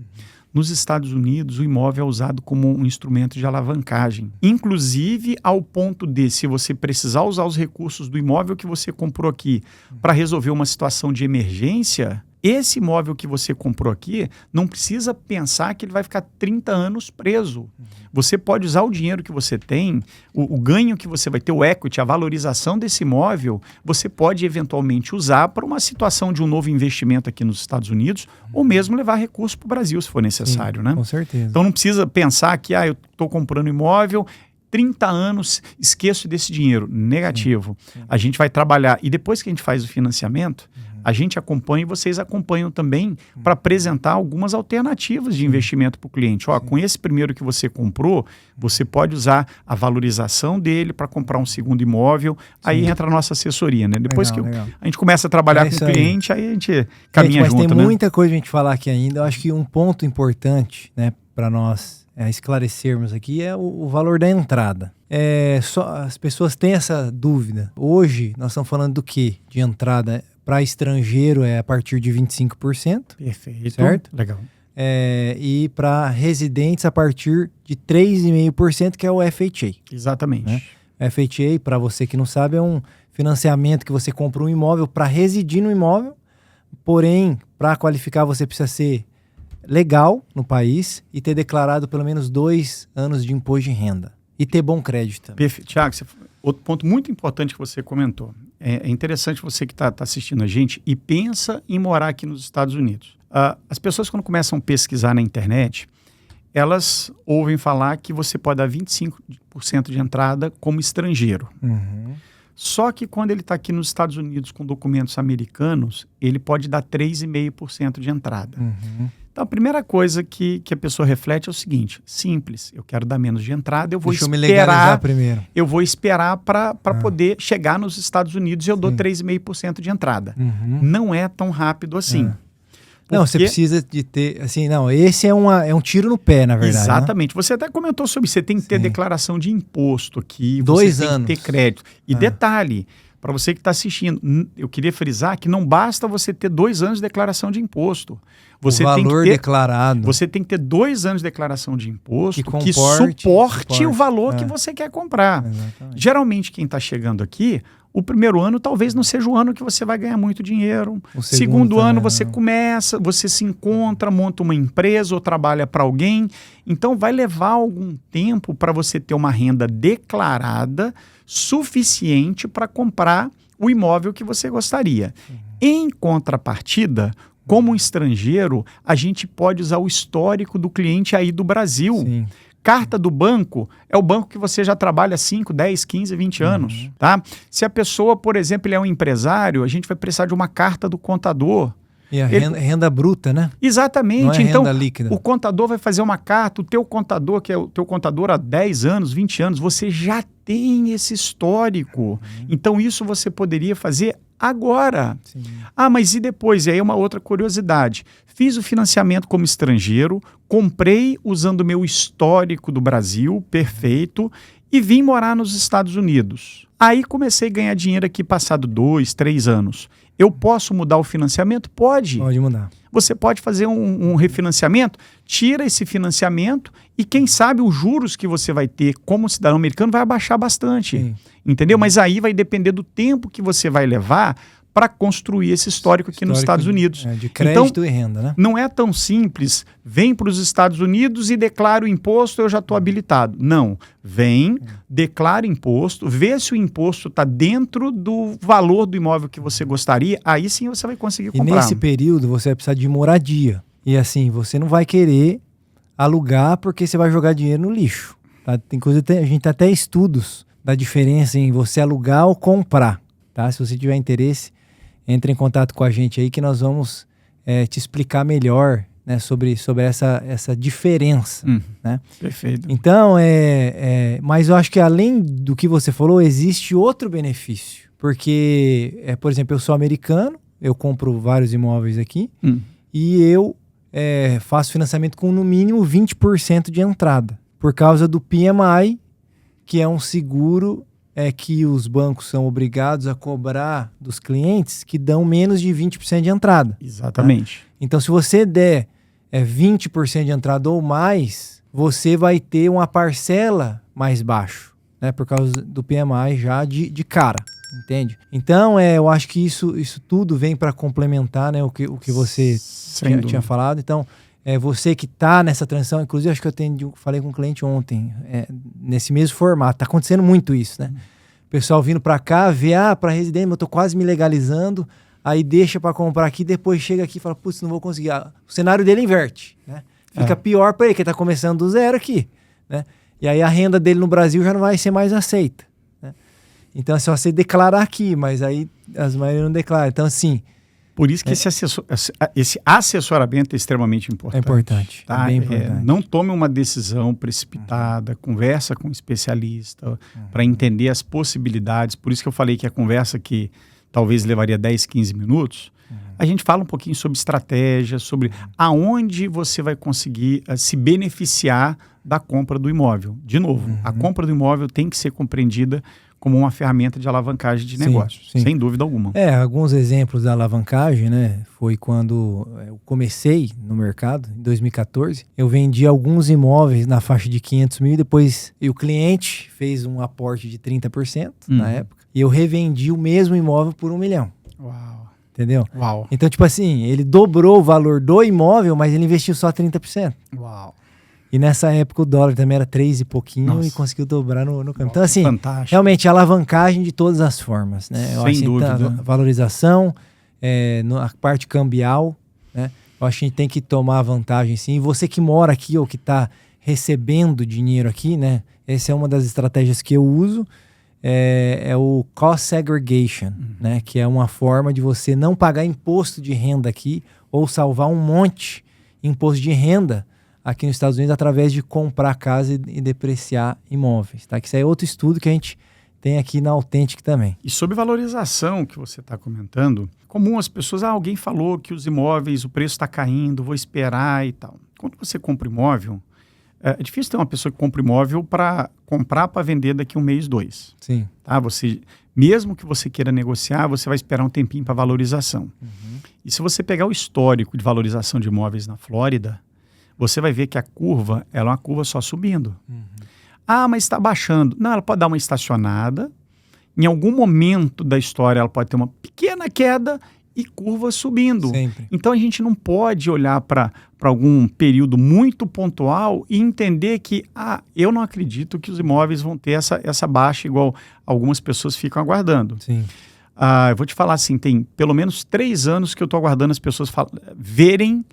Nos Estados Unidos, o imóvel é usado como um instrumento de alavancagem. Inclusive, ao ponto de, se você precisar usar os recursos do imóvel que você comprou aqui para resolver uma situação de emergência, esse imóvel que você comprou aqui, não precisa pensar que ele vai ficar 30 anos preso. Você pode usar o dinheiro que você tem, o ganho que você vai ter, o equity, a valorização desse imóvel, você pode eventualmente usar para uma situação de um novo investimento aqui nos Estados Unidos, ou mesmo levar recursos para o Brasil, se for necessário. Sim, né? Com certeza. Então não precisa pensar que eu estou comprando imóvel, 30 anos, esqueço desse dinheiro. Negativo. Sim. A gente vai trabalhar, e depois que a gente faz o financiamento, a gente acompanha e vocês acompanham também para apresentar algumas alternativas de investimento para o cliente. Com esse primeiro que você comprou, você pode usar a valorização dele para comprar um segundo imóvel. Aí entra a nossa assessoria, né? Depois que a gente começa a trabalhar com o cliente, aí a gente caminha junto, mas tem né? muita coisa a gente falar aqui ainda. Eu acho que um ponto importante, né, para nós esclarecermos aqui é o valor da entrada. As pessoas têm essa dúvida. Hoje, nós estamos falando do quê? De entrada para estrangeiro é a partir de 25%. Perfeito. Certo? Legal. E para residentes a partir de 3,5%, que é o FHA. Exatamente. Né? FHA, para você que não sabe, é um financiamento que você compra um imóvel para residir no imóvel, porém, para qualificar você precisa ser legal no país e ter declarado pelo menos 2 anos de imposto de renda. E ter bom crédito também. Perfeito. Thiago, outro ponto muito importante que você comentou. É interessante você que está assistindo a gente e pensa em morar aqui nos Estados Unidos. As pessoas, quando começam a pesquisar na internet, elas ouvem falar que você pode dar 25% de entrada como estrangeiro. Uhum. Só que quando ele está aqui nos Estados Unidos com documentos americanos, ele pode dar 3,5% de entrada. Uhum. Então, a primeira coisa que a pessoa reflete é o seguinte, simples, eu quero dar menos de entrada, eu vou Deixa eu me legalizar primeiro. Eu vou esperar para poder chegar nos Estados Unidos e eu dou 3,5% de entrada. Uhum. Não é tão rápido assim. Não, você precisa de ter, assim, esse é um tiro no pé, na verdade. Exatamente. Né? Você até comentou sobre isso, você tem que ter declaração de imposto aqui, 2 você anos. tem que ter crédito. E detalhe, para você que está assistindo, eu queria frisar que não basta você ter 2 anos de declaração de imposto. Você o valor tem que ter, declarado. Você tem que ter 2 anos de declaração de imposto que suporte o valor que você quer comprar. Exatamente. Geralmente, quem está chegando aqui, o primeiro ano talvez não seja o ano que você vai ganhar muito dinheiro. O segundo ano você começa, você se encontra, monta uma empresa ou trabalha para alguém. Então vai levar algum tempo para você ter uma renda declarada suficiente para comprar o imóvel que você gostaria. Em contrapartida, como estrangeiro, a gente pode usar o histórico do cliente aí do Brasil. Sim. Carta do banco é o banco que você já trabalha 5, 10, 15, 20 anos. Tá? Se a pessoa, por exemplo, ele é um empresário, a gente vai precisar de uma carta do contador. E a renda bruta, né? Exatamente. Não é então, renda líquida. O contador vai fazer uma carta, o teu contador, que é o teu contador há 10 anos, 20 anos, você já tem esse histórico. Então, isso você poderia fazer agora. Sim. Ah, mas e depois? E aí uma outra curiosidade. Fiz o financiamento como estrangeiro, comprei usando o meu histórico do Brasil, perfeito, e vim morar nos Estados Unidos. Aí comecei a ganhar dinheiro aqui passado 2, 3 anos. Eu posso mudar o financiamento? Pode. Pode mudar. Você pode fazer um refinanciamento, tira esse financiamento e quem sabe os juros que você vai ter como cidadão americano vai abaixar bastante. Sim. Entendeu? Mas aí vai depender do tempo que você vai levar para construir esse histórico aqui nos Estados Unidos. De crédito e renda, né? Não é tão simples, vem para os Estados Unidos e declara o imposto, eu já estou habilitado. Não, vem, declara imposto, vê se o imposto está dentro do valor do imóvel que você gostaria, aí sim você vai conseguir comprar. E nesse período você vai precisar de moradia. E assim, você não vai querer alugar porque você vai jogar dinheiro no lixo. Tá? Tem coisa, a gente tem até estudos da diferença em você alugar ou comprar. Tá? Se você tiver interesse, entre em contato com a gente aí que nós vamos te explicar melhor, né, sobre essa diferença. Né? Perfeito. Então, mas eu acho que além do que você falou, existe outro benefício. Porque, por exemplo, eu sou americano, eu compro vários imóveis aqui e eu faço financiamento com no mínimo 20% de entrada. Por causa do PMI, que é um seguro que os bancos são obrigados a cobrar dos clientes que dão menos de 20% de entrada. Exatamente. Né? Então, se você der 20% de entrada ou mais, você vai ter uma parcela mais baixo, né? Por causa do PMI já de cara, entende? Então, eu acho que isso tudo vem para complementar, né, o que você tinha falado. Então, você que está nessa transição, inclusive acho que falei com um cliente ontem, nesse mesmo formato, está acontecendo muito isso, né? O pessoal vindo para cá, vê, para residência, eu estou quase me legalizando, aí deixa para comprar aqui, depois chega aqui e fala, putz, não vou conseguir. O cenário dele inverte, né? Fica pior para ele, que ele está começando do zero aqui, né? E aí a renda dele no Brasil já não vai ser mais aceita, né? Então é só você declarar aqui, mas aí as maioria não declaram. Então, assim... Por isso que esse assessoramento é extremamente importante. É importante, tá? Bem importante. Não tome uma decisão precipitada, conversa com um especialista para entender as possibilidades. Por isso que eu falei que a conversa que talvez levaria 10, 15 minutos, a gente fala um pouquinho sobre estratégia, sobre aonde você vai conseguir se beneficiar da compra do imóvel. De novo, a compra do imóvel tem que ser compreendida como uma ferramenta de alavancagem de negócios, sem dúvida alguma. Alguns exemplos da alavancagem, né? Foi quando eu comecei no mercado, em 2014. Eu vendi alguns imóveis na faixa de 500 mil, depois o cliente fez um aporte de 30% na época, e eu revendi o mesmo imóvel por 1 milhão. Uau! Entendeu? Uau! Então, tipo assim, ele dobrou o valor do imóvel, mas ele investiu só 30%. Uau! E nessa época o dólar também era 3 e pouquinho. Nossa. E conseguiu dobrar no câmbio. Então, assim, fantástico. Realmente alavancagem de todas as formas, né? Eu Sem dúvida. Valorização, a parte cambial, né? Eu acho que a gente tem que tomar vantagem, sim. E você que mora aqui ou que está recebendo dinheiro aqui, né? Essa é uma das estratégias que eu uso. É o cost segregation, né? Que é uma forma de você não pagar imposto de renda aqui ou salvar um monte de imposto de renda aqui nos Estados Unidos através de comprar casa e depreciar imóveis, tá? Que isso aí é outro estudo que a gente tem aqui na Authentic também. E sobre valorização que você está comentando, comum as pessoas, alguém falou que os imóveis, o preço está caindo, vou esperar e tal. Quando você compra imóvel, É difícil ter uma pessoa que compra imóvel para comprar para vender daqui a 1 mês, 2. Sim. Tá? Mesmo que você queira negociar, você vai esperar um tempinho para valorização. E se você pegar o histórico de valorização de imóveis na Flórida, você vai ver que a curva ela é uma curva só subindo. Ah, mas está baixando. Não, ela pode dar uma estacionada. Em algum momento da história, ela pode ter uma pequena queda e curva subindo. Sempre. Então, a gente não pode olhar para algum período muito pontual e entender que, eu não acredito que os imóveis vão ter essa baixa igual algumas pessoas ficam aguardando. Sim. Eu vou te falar assim, tem pelo menos 3 anos que eu estou aguardando as pessoas verem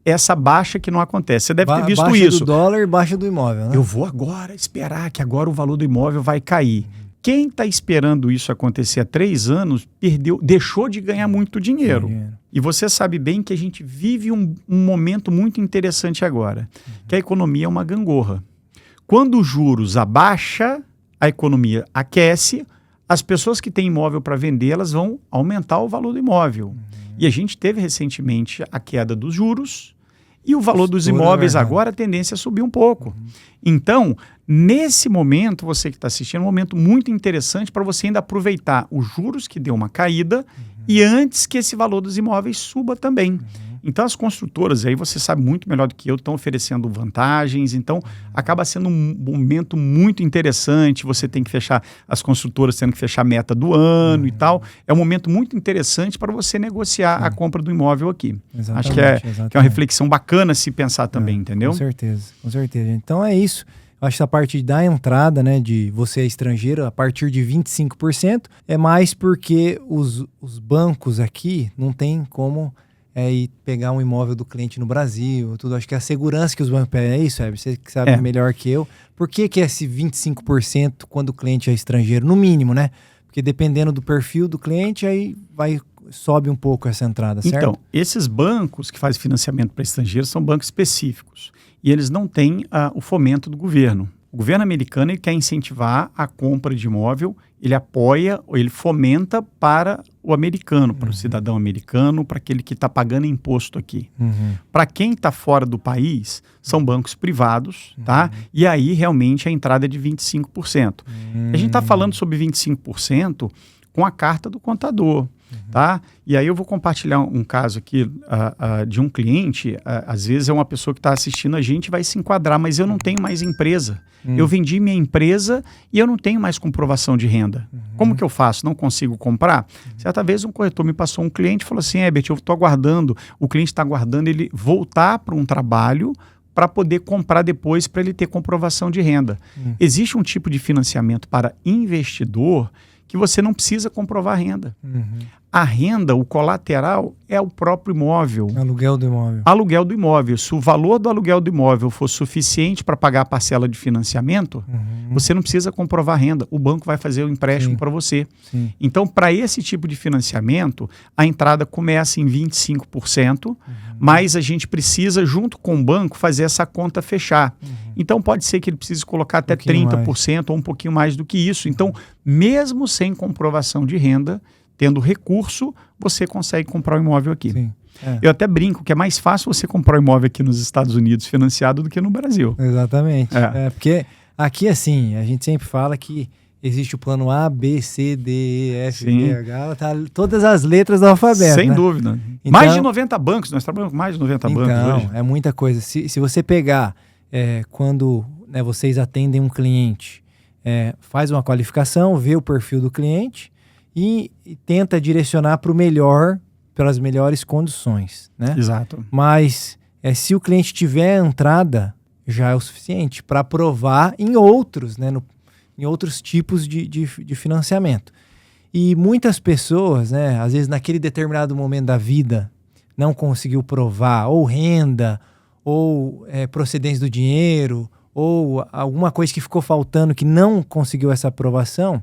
essa baixa que não acontece. Você deve ter visto baixa isso. Do dólar e baixa do imóvel, né? Eu vou agora esperar que agora o valor do imóvel vai cair. Quem está esperando isso acontecer há 3 anos deixou de ganhar muito dinheiro. E você sabe bem que a gente vive um momento muito interessante agora, que a economia é uma gangorra. Quando os juros abaixa, a economia aquece, as pessoas que têm imóvel para vender, elas vão aumentar o valor do imóvel. E a gente teve recentemente a queda dos juros e o valor dos imóveis agora, a tendência é subir um pouco. Então, nesse momento, você que está assistindo, é um momento muito interessante para você ainda aproveitar os juros que deu uma caída e antes que esse valor dos imóveis suba também. Então, as construtoras, aí você sabe muito melhor do que eu, estão oferecendo vantagens. Então, acaba sendo um momento muito interessante. Você tem que fechar, as construtoras tendo que fechar a meta do ano e tal. É um momento muito interessante para você negociar a compra do imóvel aqui. Exatamente, acho que é uma reflexão bacana se pensar também, entendeu? Com certeza, com certeza. Então, é isso. Eu acho que a parte da entrada, né, de você é estrangeiro, a partir de 25%, é mais porque os bancos aqui não tem como ir pegar um imóvel do cliente no Brasil, tudo. Acho que a segurança que os bancos pedem é isso, você que sabe melhor que eu. Por que é esse 25% quando o cliente é estrangeiro? No mínimo, né? Porque dependendo do perfil do cliente, aí sobe um pouco essa entrada, certo? Então, esses bancos que fazem financiamento para estrangeiros são bancos específicos. E eles não têm o fomento do governo. O governo americano ele quer incentivar a compra de imóvel, ele apoia, ou ele fomenta para o americano, para o cidadão americano, para aquele que está pagando imposto aqui. Para quem está fora do país, são bancos privados, tá? E aí realmente a entrada é de 25%. A gente está falando sobre 25% com a carta do contador. Tá? E aí eu vou compartilhar um caso aqui de um cliente, às vezes é uma pessoa que está assistindo a gente vai se enquadrar, mas eu não tenho mais empresa. Eu vendi minha empresa e eu não tenho mais comprovação de renda. Como que eu faço? Não consigo comprar? Certa vez um corretor me passou um cliente e falou assim, Herbert, eu estou aguardando, o cliente está aguardando ele voltar para um trabalho para poder comprar depois, para ele ter comprovação de renda. Existe um tipo de financiamento para investidor que você não precisa comprovar renda. A renda, o colateral, é o próprio imóvel. Aluguel do imóvel. Aluguel do imóvel. Se o valor do aluguel do imóvel for suficiente para pagar a parcela de financiamento, você não precisa comprovar renda. O banco vai fazer o empréstimo para você. Então, para esse tipo de financiamento, a entrada começa em 25%, mas a gente precisa, junto com o banco, fazer essa conta fechar. Então, pode ser que ele precise colocar até 30% ou um pouquinho mais do que isso. Então, mesmo sem comprovação de renda, tendo recurso, você consegue comprar um imóvel aqui. Eu até brinco que é mais fácil você comprar um imóvel aqui nos Estados Unidos financiado do que no Brasil. Exatamente. Porque aqui, assim, a gente sempre fala que existe o plano A, B, C, D, E, F, G, H, tá, todas as letras do alfabeto. Sem dúvida. Então, mais de 90 bancos, nós trabalhamos com mais de 90 bancos hoje. É muita coisa. Se você pegar, quando vocês atendem um cliente, faz uma qualificação, vê o perfil do cliente, e tenta direcionar para o melhor, pelas melhores condições, né? Exato. Mas se o cliente tiver entrada, já é o suficiente para aprovar em outros, né? Em outros tipos de financiamento. E muitas pessoas, né? Às vezes naquele determinado momento da vida, não conseguiu provar ou renda, ou procedência do dinheiro, ou alguma coisa que ficou faltando que não conseguiu essa aprovação.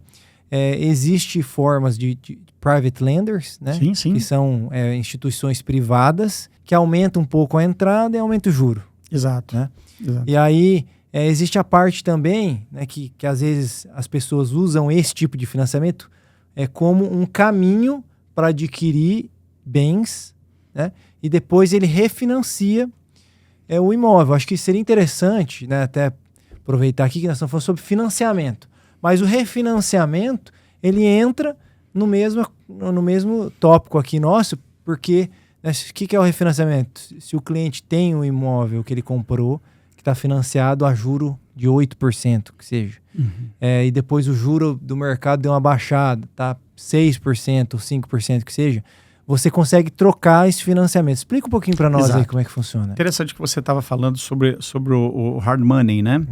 Existe formas de private lenders, né? Sim. Que são instituições privadas que aumentam um pouco a entrada e aumentam o juro. Exato. Né? Exato. E aí existe a parte também, né, que às vezes as pessoas usam esse tipo de financiamento como um caminho para adquirir bens, né? E depois ele refinancia é o imóvel. Acho que seria interessante, né, até aproveitar aqui que nós estamos falando sobre financiamento. Mas o refinanciamento, ele entra no mesmo tópico aqui nosso, porque o que é o refinanciamento? Se o cliente tem um imóvel que ele comprou, que está financiado a juro de 8%, que seja, e depois o juro do mercado deu uma baixada, tá 6%, 5%, que seja, você consegue trocar esse financiamento. Explica um pouquinho para nós aí como é que funciona. Interessante que você estava falando sobre o hard money, né?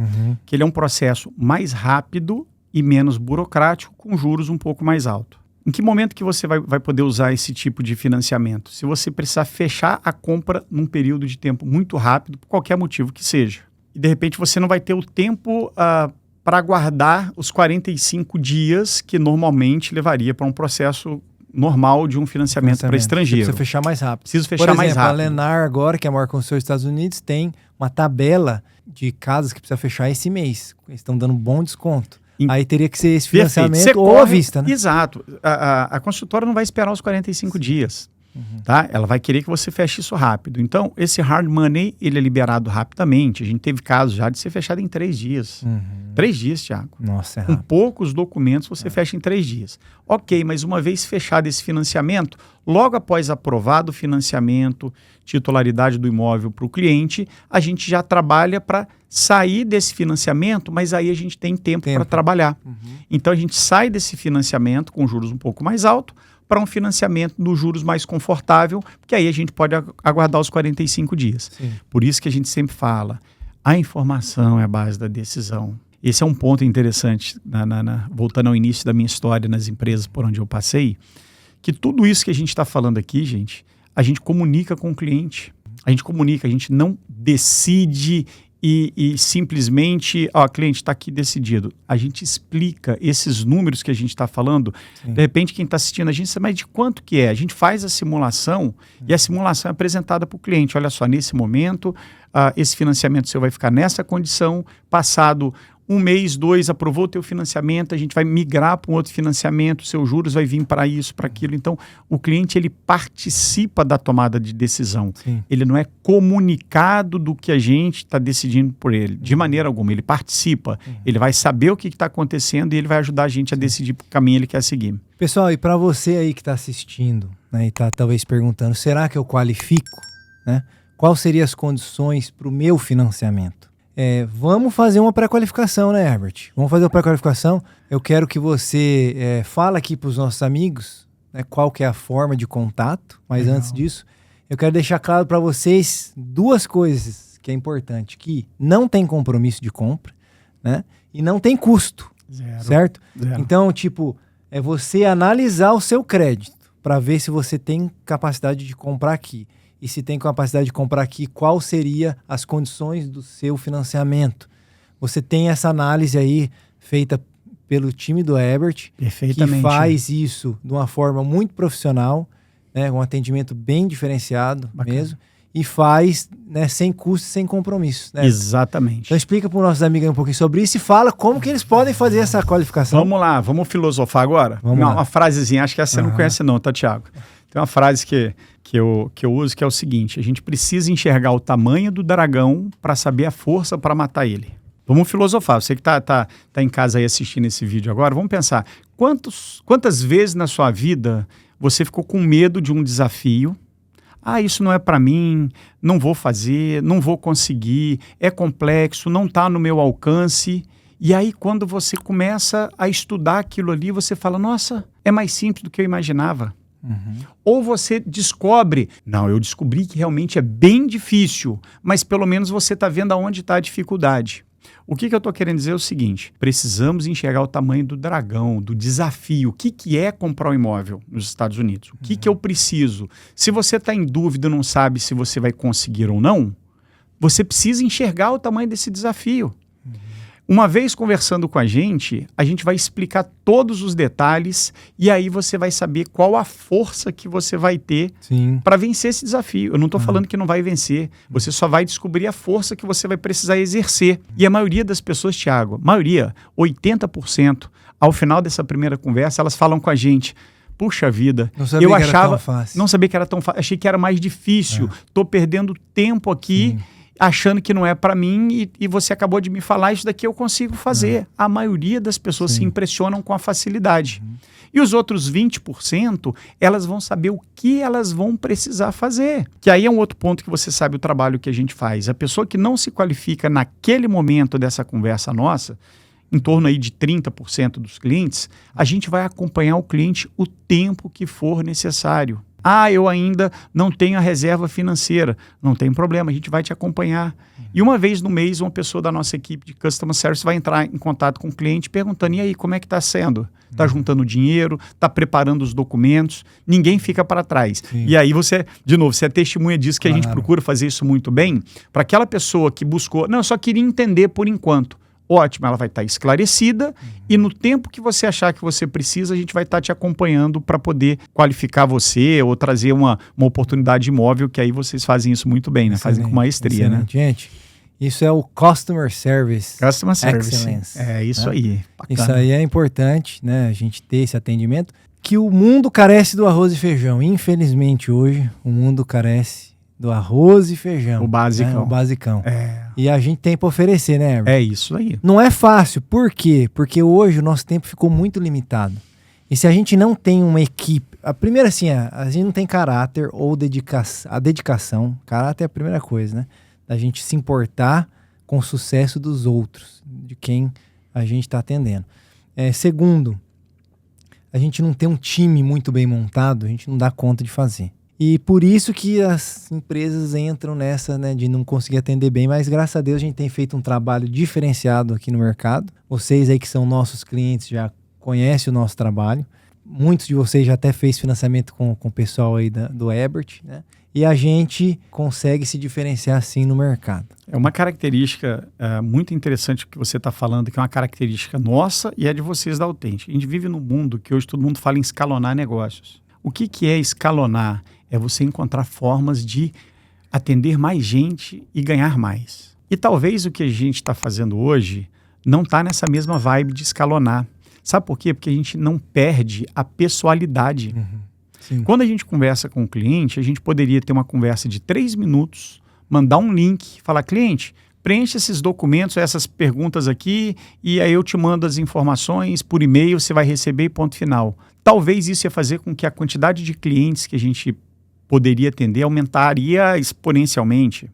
Que ele é um processo mais rápido e menos burocrático, com juros um pouco mais altos. Em que momento que você vai poder usar esse tipo de financiamento? Se você precisar fechar a compra num período de tempo muito rápido, por qualquer motivo que seja. E de repente você não vai ter o tempo para aguardar os 45 dias que normalmente levaria para um processo normal de um financiamento para estrangeiro. Precisa fechar mais rápido. Preciso fechar mais rápido. A Lennar agora, que é a maior construtora dos Estados Unidos, tem uma tabela de casas que precisa fechar esse mês. Eles estão dando um bom desconto. Aí teria que ser esse financiamento ou à vista, né? Exato. A construtora não vai esperar os 45 dias. Tá? Ela vai querer que você feche isso rápido. Então, esse hard money, ele é liberado rapidamente. A gente teve casos já de ser fechado em 3 dias. 3 dias, Thiago. Nossa, é com rápido. poucos documentos você fecha em 3 dias. Ok, mas uma vez fechado esse financiamento, logo após aprovado o financiamento, titularidade do imóvel para o cliente, a gente já trabalha para sair desse financiamento, mas aí a gente tem tempo para trabalhar. Então, a gente sai desse financiamento com juros um pouco mais altos para um financiamento dos juros mais confortável, porque aí a gente pode aguardar os 45 dias. Sim. Por isso que a gente sempre fala, a informação é a base da decisão. Esse é um ponto interessante, voltando ao início da minha história nas empresas por onde eu passei, que tudo isso que a gente está falando aqui, gente, a gente comunica com o cliente. A gente comunica, a gente não decide e simplesmente, cliente está aqui decidido. A gente explica esses números que a gente está falando. Sim. De repente, quem está assistindo a gente sabe, mas de quanto que é? A gente faz a simulação e a simulação é apresentada para o cliente. Olha só, nesse momento, esse financiamento seu vai ficar nessa condição, passado 1 mês, 2, aprovou o teu financiamento, a gente vai migrar para um outro financiamento, seus juros vai vir para isso, para aquilo. Então, o cliente, ele participa da tomada de decisão. Sim. Ele não é comunicado do que a gente está decidindo por ele, de maneira alguma. Ele participa, ele vai saber o que está acontecendo e ele vai ajudar a gente a decidir o caminho que ele quer seguir. Pessoal, e para você aí que está assistindo, né, e está talvez perguntando, será que eu qualifico? Né? Quais seriam as condições para o meu financiamento? Vamos fazer uma pré-qualificação, né, Herbert? Vamos fazer uma pré-qualificação. Eu quero que você fale aqui para os nossos amigos, né, qual que é a forma de contato. Mas antes disso, eu quero deixar claro para vocês 2 coisas que é importante. Que não tem compromisso de compra, né, e não tem custo. Zero. Certo? Zero. Então, é você analisar o seu crédito para ver se você tem capacidade de comprar aqui. E se tem capacidade de comprar aqui, qual seria as condições do seu financiamento. Você tem essa análise aí feita pelo time do Herbert, que faz isso de uma forma muito profissional, né, um atendimento bem diferenciado. Bacana. Mesmo, e faz, né, sem custo, sem compromisso. Né? Exatamente. Então explica para os nossos amigos um pouquinho sobre isso e fala como que eles podem fazer essa qualificação. Vamos lá, vamos filosofar agora? Uma frasezinha, acho que essa você não conhece não, tá, Thiago? Tem uma frase que eu uso que é o seguinte: a gente precisa enxergar o tamanho do dragão para saber a força para matar ele. Vamos filosofar. Você que tá em casa aí assistindo esse vídeo agora, vamos pensar. Quantas vezes na sua vida você ficou com medo de um desafio? Isso não é para mim, não vou fazer, não vou conseguir, é complexo, não está no meu alcance. E aí, quando você começa a estudar aquilo ali, você fala, nossa, é mais simples do que eu imaginava. Ou você descobre, eu descobri que realmente é bem difícil, mas pelo menos você está vendo aonde está a dificuldade. O que eu estou querendo dizer é o seguinte: precisamos enxergar o tamanho do dragão, do desafio. O que é comprar um imóvel nos Estados Unidos? O que eu preciso? Se você está em dúvida e não sabe se você vai conseguir ou não, você precisa enxergar o tamanho desse desafio. Uma vez conversando com a gente vai explicar todos os detalhes e aí você vai saber qual a força que você vai ter para vencer esse desafio. Eu não estou falando que não vai vencer, você só vai descobrir a força que você vai precisar exercer. E a maioria das pessoas, Thiago, 80%, ao final dessa primeira conversa, elas falam com a gente, puxa vida, eu achava, não sabia que era tão fácil, achei que era mais difícil, estou perdendo tempo aqui. achando que não é para mim e você acabou de me falar, isso daqui eu consigo fazer. A maioria das pessoas se impressionam com a facilidade. E os outros 20%, elas vão saber o que elas vão precisar fazer. Que aí é um outro ponto que você sabe o trabalho que a gente faz. A pessoa que não se qualifica naquele momento dessa conversa nossa, em torno aí de 30% dos clientes, a gente vai acompanhar o cliente o tempo que for necessário. Ah, eu ainda não tenho a reserva financeira. Não tem problema, a gente vai te acompanhar. E uma vez no mês, uma pessoa da nossa equipe de Customer Service vai entrar em contato com o cliente perguntando, e aí, como é que está sendo? Está juntando dinheiro? Está preparando os documentos? Ninguém fica para trás. Sim. E aí você, de novo, você é testemunha disso que a gente procura fazer isso muito bem para aquela pessoa que buscou, não, eu só queria entender por enquanto. Ótimo, ela vai estar esclarecida e no tempo que você achar que você precisa, a gente vai estar te acompanhando para poder qualificar você ou trazer uma oportunidade imóvel, que aí vocês fazem isso muito bem, né? Fazem com maestria, né? Gente, isso é o Customer Service. Customer Service. Excellence. É isso aí. Bacana. Isso aí é importante, né? A gente ter esse atendimento. Que o mundo carece do arroz e feijão. Infelizmente, hoje, o mundo carece do arroz e feijão. O basicão. Né? O basicão. E a gente tem para oferecer, né, Herbert? É isso aí. Não é fácil. Por quê? Porque hoje o nosso tempo ficou muito limitado. E se a gente não tem uma equipe... A primeira, assim, a gente não tem caráter ou dedicação. Caráter é a primeira coisa, né? Da gente se importar com o sucesso dos outros, de quem a gente está atendendo. Segundo, a gente não tem um time muito bem montado, a gente não dá conta de fazer. E por isso que as empresas entram nessa, né, de não conseguir atender bem, mas graças a Deus a gente tem feito um trabalho diferenciado aqui no mercado. Vocês aí que são nossos clientes já conhecem o nosso trabalho. Muitos de vocês já até fez financiamento com o pessoal aí do Herbert, né? E a gente consegue se diferenciar assim no mercado. É uma característica muito interessante que você está falando, que é uma característica nossa e é de vocês da Authentic. A gente vive num mundo que hoje todo mundo fala em escalonar negócios. O que é escalonar? É você encontrar formas de atender mais gente e ganhar mais. E talvez o que a gente está fazendo hoje não está nessa mesma vibe de escalonar. Sabe por quê? Porque a gente não perde a pessoalidade. Sim. Quando a gente conversa com o cliente, a gente poderia ter uma conversa de 3 minutos, mandar um link, falar, cliente, preencha esses documentos, essas perguntas aqui, e aí eu te mando as informações por e-mail, você vai receber e ponto final. Talvez isso ia fazer com que a quantidade de clientes que a gente poderia atender aumentaria exponencialmente.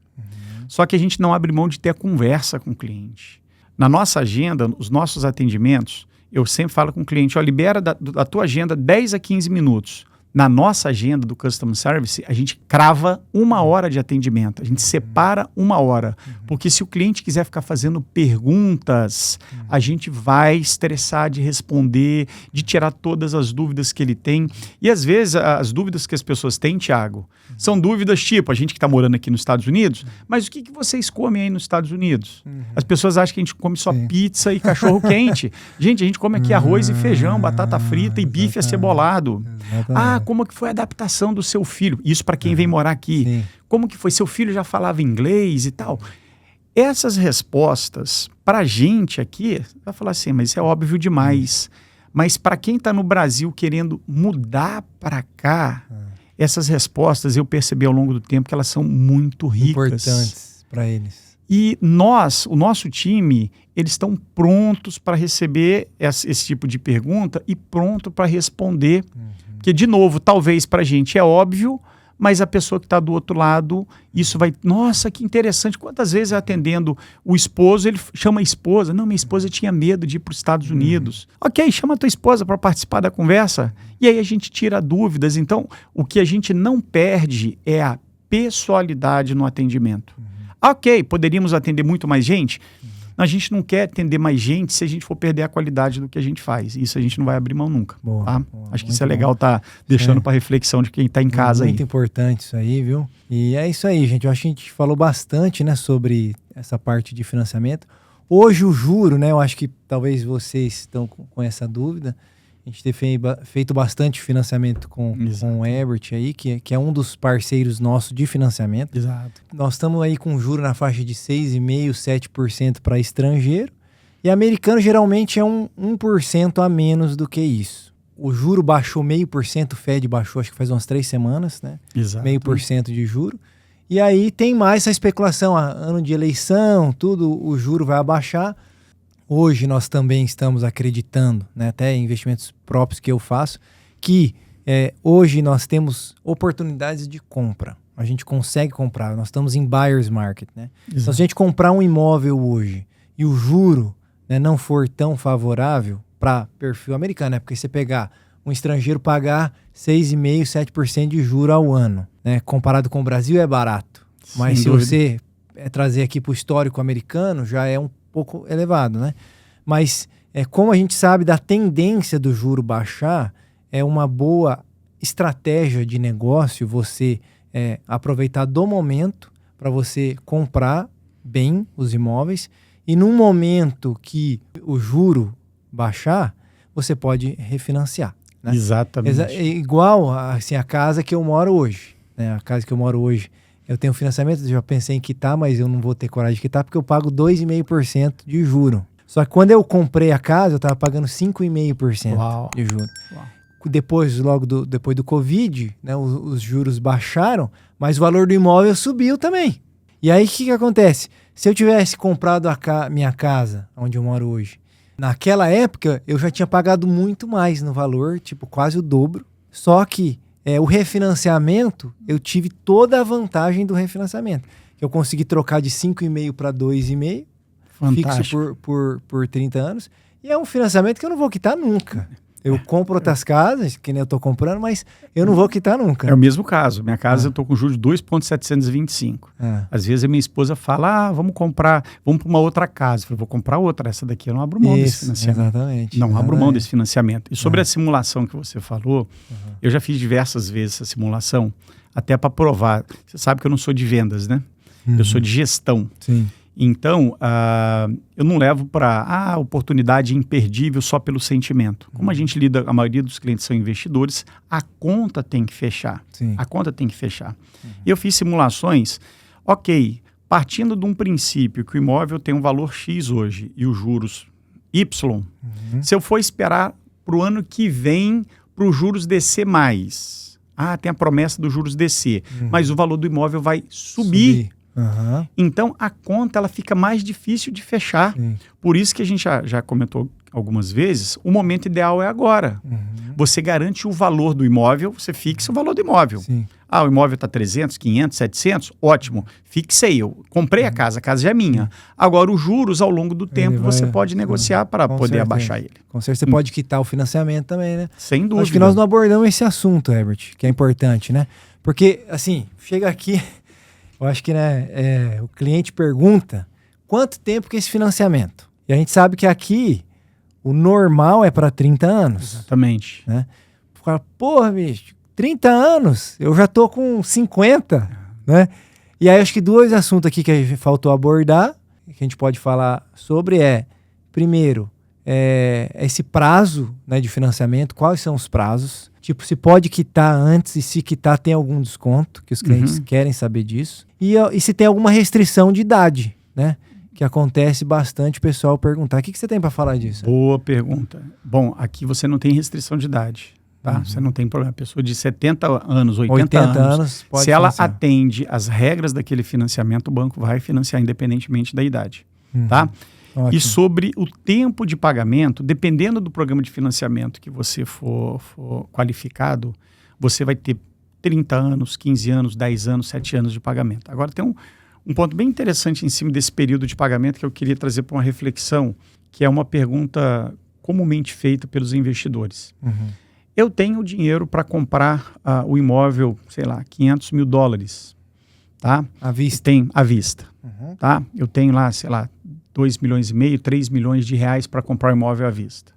Só que a gente não abre mão de ter a conversa com o cliente. Na nossa agenda, os nossos atendimentos, eu sempre falo com o cliente, ó, libera da tua agenda 10 a 15 minutos. Na nossa agenda do Customer Service, a gente crava 1 hora de atendimento. A gente separa 1 hora. Porque se o cliente quiser ficar fazendo perguntas, a gente vai estressar de responder, de tirar todas as dúvidas que ele tem. E às vezes as dúvidas que as pessoas têm, Thiago, são dúvidas tipo, a gente que está morando aqui nos Estados Unidos, mas o que vocês comem aí nos Estados Unidos? As pessoas acham que a gente come só pizza e cachorro quente. Gente, a gente come aqui arroz e feijão, batata frita e bife acebolado. Ah, como que foi a adaptação do seu filho? Isso para quem vem morar aqui. Sim. Como que foi? Seu filho já falava inglês e tal? Essas respostas, para a gente aqui, vai falar assim, mas isso é óbvio demais. Mas para quem está no Brasil querendo mudar para cá, essas respostas eu percebi ao longo do tempo que elas são muito ricas. Importantes para eles. E nós, o nosso time, eles estão prontos para receber esse tipo de pergunta e pronto para responder. Porque, de novo, talvez para a gente é óbvio, mas a pessoa que está do outro lado, isso vai... Nossa, que interessante. Quantas vezes atendendo o esposo, ele chama a esposa. Não, minha esposa tinha medo de ir para os Estados Unidos. Ok, chama a tua esposa para participar da conversa. E aí a gente tira dúvidas. Então, o que a gente não perde é a pessoalidade no atendimento. Ok, poderíamos atender muito mais gente? A gente não quer atender mais gente se a gente for perder a qualidade do que a gente faz. Isso a gente não vai abrir mão nunca. Boa, tá? boa, Acho que isso é legal estar deixando para reflexão de quem está em casa muito importante isso aí, viu? E é isso aí, gente. Eu acho que a gente falou bastante, né, sobre essa parte de financiamento. Hoje o juro, né, eu acho que talvez vocês estão com essa dúvida. A gente tem feito bastante financiamento com o Herbert aí, que é um dos parceiros nossos de financiamento. Exato. Nós estamos aí com juro na faixa de 6,5%, 7% para estrangeiro. E americano geralmente é 1% a menos do que isso. O juro baixou 0,5%, o Fed baixou acho que faz umas 3 semanas, né? Exato. 0,5% de juro. E aí tem mais essa especulação, ano de eleição, tudo, o juro vai abaixar. Hoje nós também estamos acreditando, né, até em investimentos próprios que eu faço, que hoje nós temos oportunidades de compra. A gente consegue comprar, nós estamos em buyer's market, né? Então, se a gente comprar um imóvel hoje e o juro, né, não for tão favorável para perfil americano, né? Porque você pegar um estrangeiro pagar 6,5%, 7% de juro ao ano, né? Comparado com o Brasil é barato. Mas se você trazer aqui para o histórico americano, já é um pouco elevado, né? Mas como a gente sabe da tendência do juro baixar, é uma boa estratégia de negócio você aproveitar do momento para você comprar bem os imóveis e num momento que o juro baixar, você pode refinanciar, né? Exatamente. Igual assim, a casa que eu moro hoje, né? A casa que eu moro hoje, eu tenho financiamento, já pensei em quitar, mas eu não vou ter coragem de quitar porque eu pago 2,5% de juro. Só que quando eu comprei a casa, eu estava pagando 5,5% de juro. Uau. Depois do Covid, né, os juros baixaram, mas o valor do imóvel subiu também. E aí o que acontece? Se eu tivesse comprado minha casa, onde eu moro hoje, naquela época eu já tinha pagado muito mais no valor, tipo quase o dobro. Só que o refinanciamento, eu tive toda a vantagem do refinanciamento. Eu consegui trocar de 5,5 para 2,5, fixo por 30 anos. E é um financiamento que eu não vou quitar nunca. Eu compro outras casas, que nem eu tô comprando, mas eu não vou quitar nunca. É o mesmo caso. Minha casa eu tô com juros de 2,725. Às vezes a minha esposa fala, vamos para uma outra casa. Eu falo, vou comprar outra, essa daqui eu não abro mão desse financiamento. Exatamente. Abro mão desse financiamento. E sobre a simulação que você falou, eu já fiz diversas vezes essa simulação, até para provar. Você sabe que eu não sou de vendas, né? Eu sou de gestão. Sim. Então, eu não levo para oportunidade imperdível só pelo sentimento. Como a gente lida, a maioria dos clientes são investidores, a conta tem que fechar. Sim. A conta tem que fechar. E eu fiz simulações, partindo de um princípio que o imóvel tem um valor X hoje e os juros Y, se eu for esperar para o ano que vem para os juros descer mais, tem a promessa dos juros descer, mas o valor do imóvel vai subir. Então a conta ela fica mais difícil de fechar. Por isso que a gente já comentou algumas vezes, o momento ideal é agora. Você garante o valor do imóvel, você fixa o valor do imóvel. Sim. O imóvel está 300, 500, 700, ótimo, fixei, eu comprei a casa já é minha. Agora os juros ao longo do tempo você pode negociar para poder abaixar ele. Com certeza você pode quitar o financiamento também, né? Sem dúvida. Acho que nós não abordamos esse assunto, Herbert, que é importante, né? Porque assim, chega aqui... Eu acho que o cliente pergunta quanto tempo que é esse financiamento. E a gente sabe que aqui o normal é para 30 anos. Exatamente. Né? Fala, porra, bicho, 30 anos? Eu já tô com 50. Né? E aí acho que dois assuntos aqui que faltou abordar, que a gente pode falar sobre primeiro, esse prazo, né, de financiamento, quais são os prazos. Tipo, se pode quitar antes e se quitar tem algum desconto, que os clientes querem saber disso. E se tem alguma restrição de idade, né? Que acontece bastante o pessoal perguntar. O que você tem para falar disso? Boa pergunta. Bom, aqui você não tem restrição de idade, tá? Você não tem problema. A pessoa de 70 anos, 80 anos pode se ela atende às regras daquele financiamento, o banco vai financiar independentemente da idade, tá? Ótimo. E sobre o tempo de pagamento, dependendo do programa de financiamento que você for qualificado, você vai ter 30 anos, 15 anos, 10 anos, 7 anos de pagamento. Agora tem um ponto bem interessante em cima desse período de pagamento que eu queria trazer para uma reflexão, que é uma pergunta comumente feita pelos investidores. Eu tenho dinheiro para comprar o imóvel, sei lá, $500 mil, tá? À vista? Tem à vista, tá? Eu tenho lá, sei lá, 2,5 milhões, 3 milhões de reais para comprar um imóvel à vista.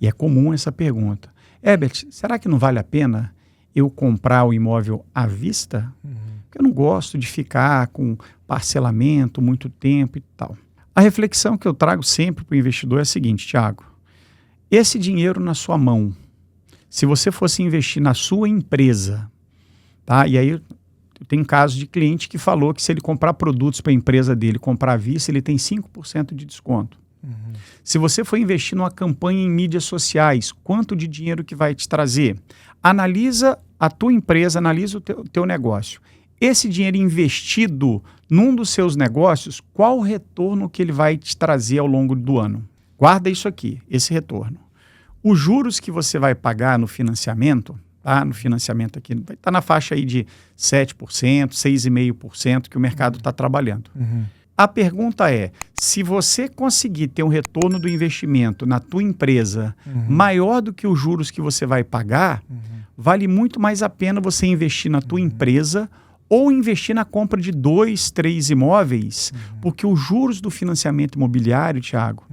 E é comum essa pergunta. Herbert, será que não vale a pena eu comprar o imóvel à vista? Porque eu não gosto de ficar com parcelamento muito tempo e tal. A reflexão que eu trago sempre para o investidor é a seguinte, Thiago. Esse dinheiro na sua mão, se você fosse investir na sua empresa, tá? E aí eu tenho casos de cliente que falou que se ele comprar produtos para a empresa dele, comprar à vista, ele tem 5% de desconto. Se você for investir numa campanha em mídias sociais, quanto de dinheiro que vai te trazer? Analisa a tua empresa, analisa o teu negócio. esse dinheiro investido num dos seus negócios, qual o retorno que ele vai te trazer ao longo do ano? Guarda isso aqui, esse retorno. Os juros que você vai pagar no financiamento, tá? No financiamento aqui, vai estar na faixa aí de 7%, 6,5% que o mercado está trabalhando. A pergunta é, se você conseguir ter um retorno do investimento na tua empresa maior do que os juros que você vai pagar, vale muito mais a pena você investir na tua empresa ou investir na compra de 2, 3 imóveis, porque os juros do financiamento imobiliário, Thiago,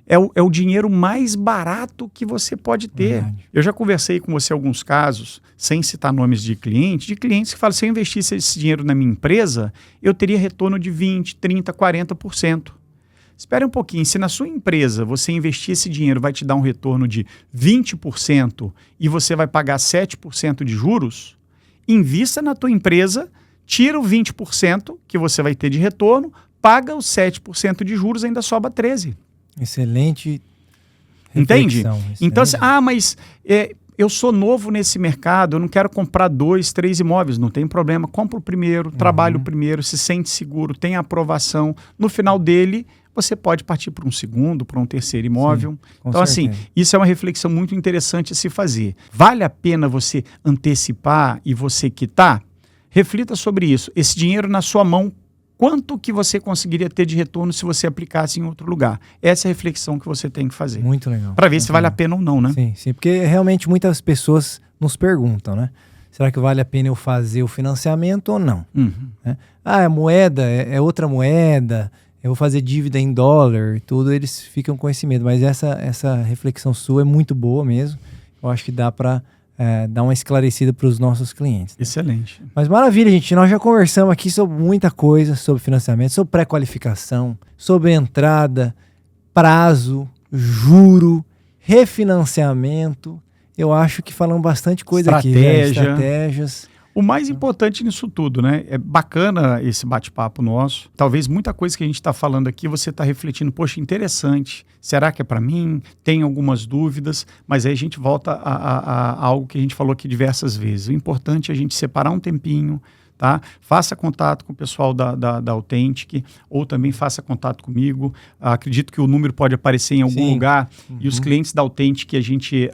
é o dinheiro mais barato que você pode ter. Eu já conversei com você alguns casos, sem citar nomes de clientes que falam, se eu investisse esse dinheiro na minha empresa, eu teria retorno de 20%, 30%, 40%. Espere um pouquinho, se na sua empresa você investir esse dinheiro vai te dar um retorno de 20% e você vai pagar 7% de juros, invista na tua empresa, tira o 20% que você vai ter de retorno, paga os 7% de juros, ainda sobra 13%. Excelente. Entende? Excelente. Então, mas eu sou novo nesse mercado, eu não quero comprar 2, 3 imóveis, não tem problema. Compra o primeiro, trabalha o primeiro, se sente seguro, tem aprovação. No final dele, você pode partir para um segundo, para um terceiro imóvel. Então, assim, isso é uma reflexão muito interessante a se fazer. Vale a pena você antecipar e você quitar? Reflita sobre isso. Esse dinheiro na sua mão, quanto que você conseguiria ter de retorno se você aplicasse em outro lugar? Essa é a reflexão que você tem que fazer. Muito legal. Para ver se vale a pena ou não, né? Sim, porque realmente muitas pessoas nos perguntam, né? Será que vale a pena eu fazer o financiamento ou não? A moeda é outra moeda, eu vou fazer dívida em dólar e tudo, eles ficam com esse medo. Mas essa reflexão sua é muito boa mesmo. Eu acho que dá para dar uma esclarecida para os nossos clientes. Né? Excelente. Mas maravilha, gente. Nós já conversamos aqui sobre muita coisa, sobre financiamento, sobre pré-qualificação, sobre entrada, prazo, juro, refinanciamento. Eu acho que falamos bastante coisa aqui. Estratégias. O mais importante nisso tudo, né? É bacana esse bate-papo nosso. Talvez muita coisa que a gente está falando aqui, você está refletindo, poxa, interessante. Será que é para mim? Tem algumas dúvidas, mas aí a gente volta a algo que a gente falou aqui diversas vezes. O importante é a gente separar um tempinho, tá? Faça contato com o pessoal da Authentic ou também faça contato comigo. Acredito que o número pode aparecer em algum lugar. E os clientes da Authentic, a gente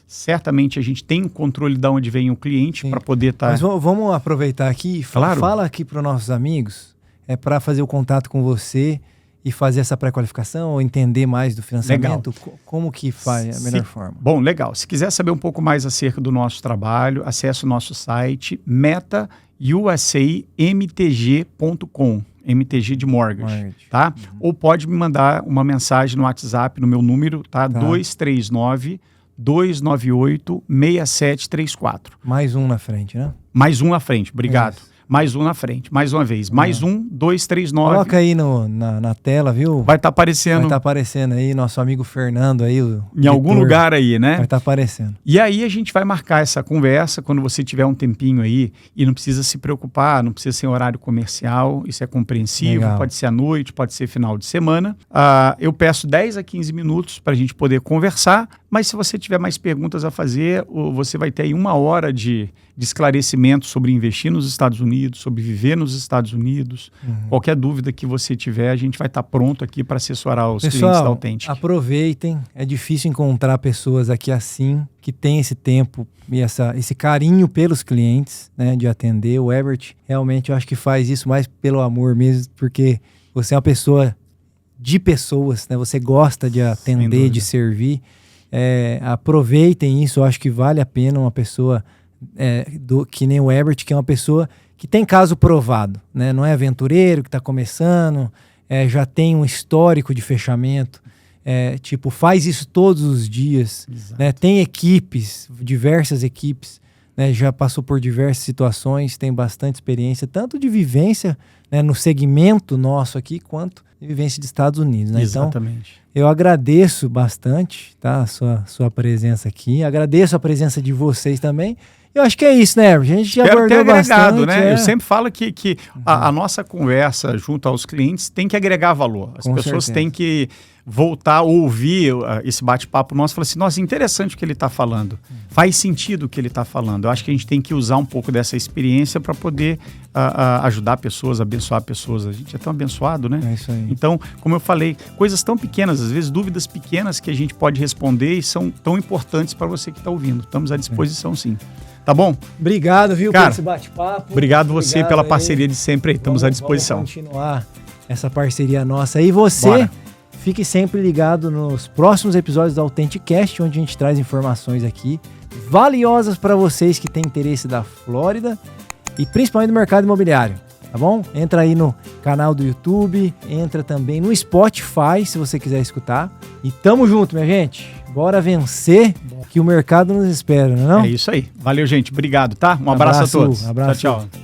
certamente a gente tem o controle de onde vem o cliente para poder estar... Mas vamos aproveitar aqui. Claro. Fala aqui para os nossos amigos, para fazer o contato com você e fazer essa pré-qualificação ou entender mais do financiamento. Legal. Como que faz a melhor forma? Bom, legal. Se quiser saber um pouco mais acerca do nosso trabalho, acesse o nosso site metausamtg.com, MTG de mortgage, tá? Ou pode me mandar uma mensagem no WhatsApp, no meu número, tá? 239-298-6734. Mais um na frente, né? Mais um na frente, obrigado. Mais um na frente, mais uma vez. Mais 239. Coloca aí na tela, viu? Vai estar aparecendo. Vai estar aparecendo aí, nosso amigo Fernando aí. Em algum lugar aí, né? Vai estar aparecendo. E aí a gente vai marcar essa conversa quando você tiver um tempinho aí e não precisa se preocupar, não precisa ser horário comercial, isso é compreensível, legal. Pode ser à noite, pode ser final de semana. Eu peço 10 a 15 minutos para a gente poder conversar, mas se você tiver mais perguntas a fazer, você vai ter aí 1 hora de esclarecimento sobre investir nos Estados Unidos, sobre viver nos Estados Unidos. Qualquer dúvida que você tiver, a gente vai estar pronto aqui para assessorar os clientes da Authentic. Aproveitem. É difícil encontrar pessoas aqui assim, que tem esse tempo e esse carinho pelos clientes, né, de atender. O Herbert, realmente, eu acho que faz isso mais pelo amor mesmo, porque você é uma pessoa de pessoas, né? Você gosta de atender, de servir. Aproveitem isso. Eu acho que vale a pena uma pessoa... que nem o Herbert, que é uma pessoa que tem caso provado, né? Não é aventureiro, que está começando, já tem um histórico de fechamento, faz isso todos os dias, né? Tem equipes, diversas equipes, né? Já passou por diversas situações, tem bastante experiência, tanto de vivência, né, no segmento nosso aqui, quanto de vivência dos Estados Unidos, né? Exatamente. Então, eu agradeço bastante, tá, a sua presença aqui, agradeço a presença de vocês também. Eu acho que é isso, né? A gente já abordou bastante. Né? Eu sempre falo que a nossa conversa junto aos clientes tem que agregar valor. As pessoas têm que voltar a ouvir esse bate-papo nosso e falar assim, nossa, interessante o que ele está falando. Faz sentido o que ele está falando. Eu acho que a gente tem que usar um pouco dessa experiência para poder ajudar pessoas, abençoar pessoas. A gente é tão abençoado, né? É isso aí. Então, como eu falei, coisas tão pequenas, às vezes dúvidas pequenas que a gente pode responder e são tão importantes para você que está ouvindo. Estamos à disposição, sim. Tá bom? Obrigado, viu, cara, por esse bate-papo. Obrigado você pela parceria de sempre aí. Estamos à disposição. Vamos continuar essa parceria nossa aí. Você, fique sempre ligado nos próximos episódios do AuthenticCast, onde a gente traz informações aqui valiosas para vocês que têm interesse da Flórida e principalmente do mercado imobiliário. Tá bom? Entra aí no canal do YouTube, entra também no Spotify, se você quiser escutar. E tamo junto, minha gente. Bora vencer, que o mercado nos espera, não é não? É isso aí. Valeu, gente. Obrigado, tá? Um abraço a todos. Abraço. Tchau, tchau.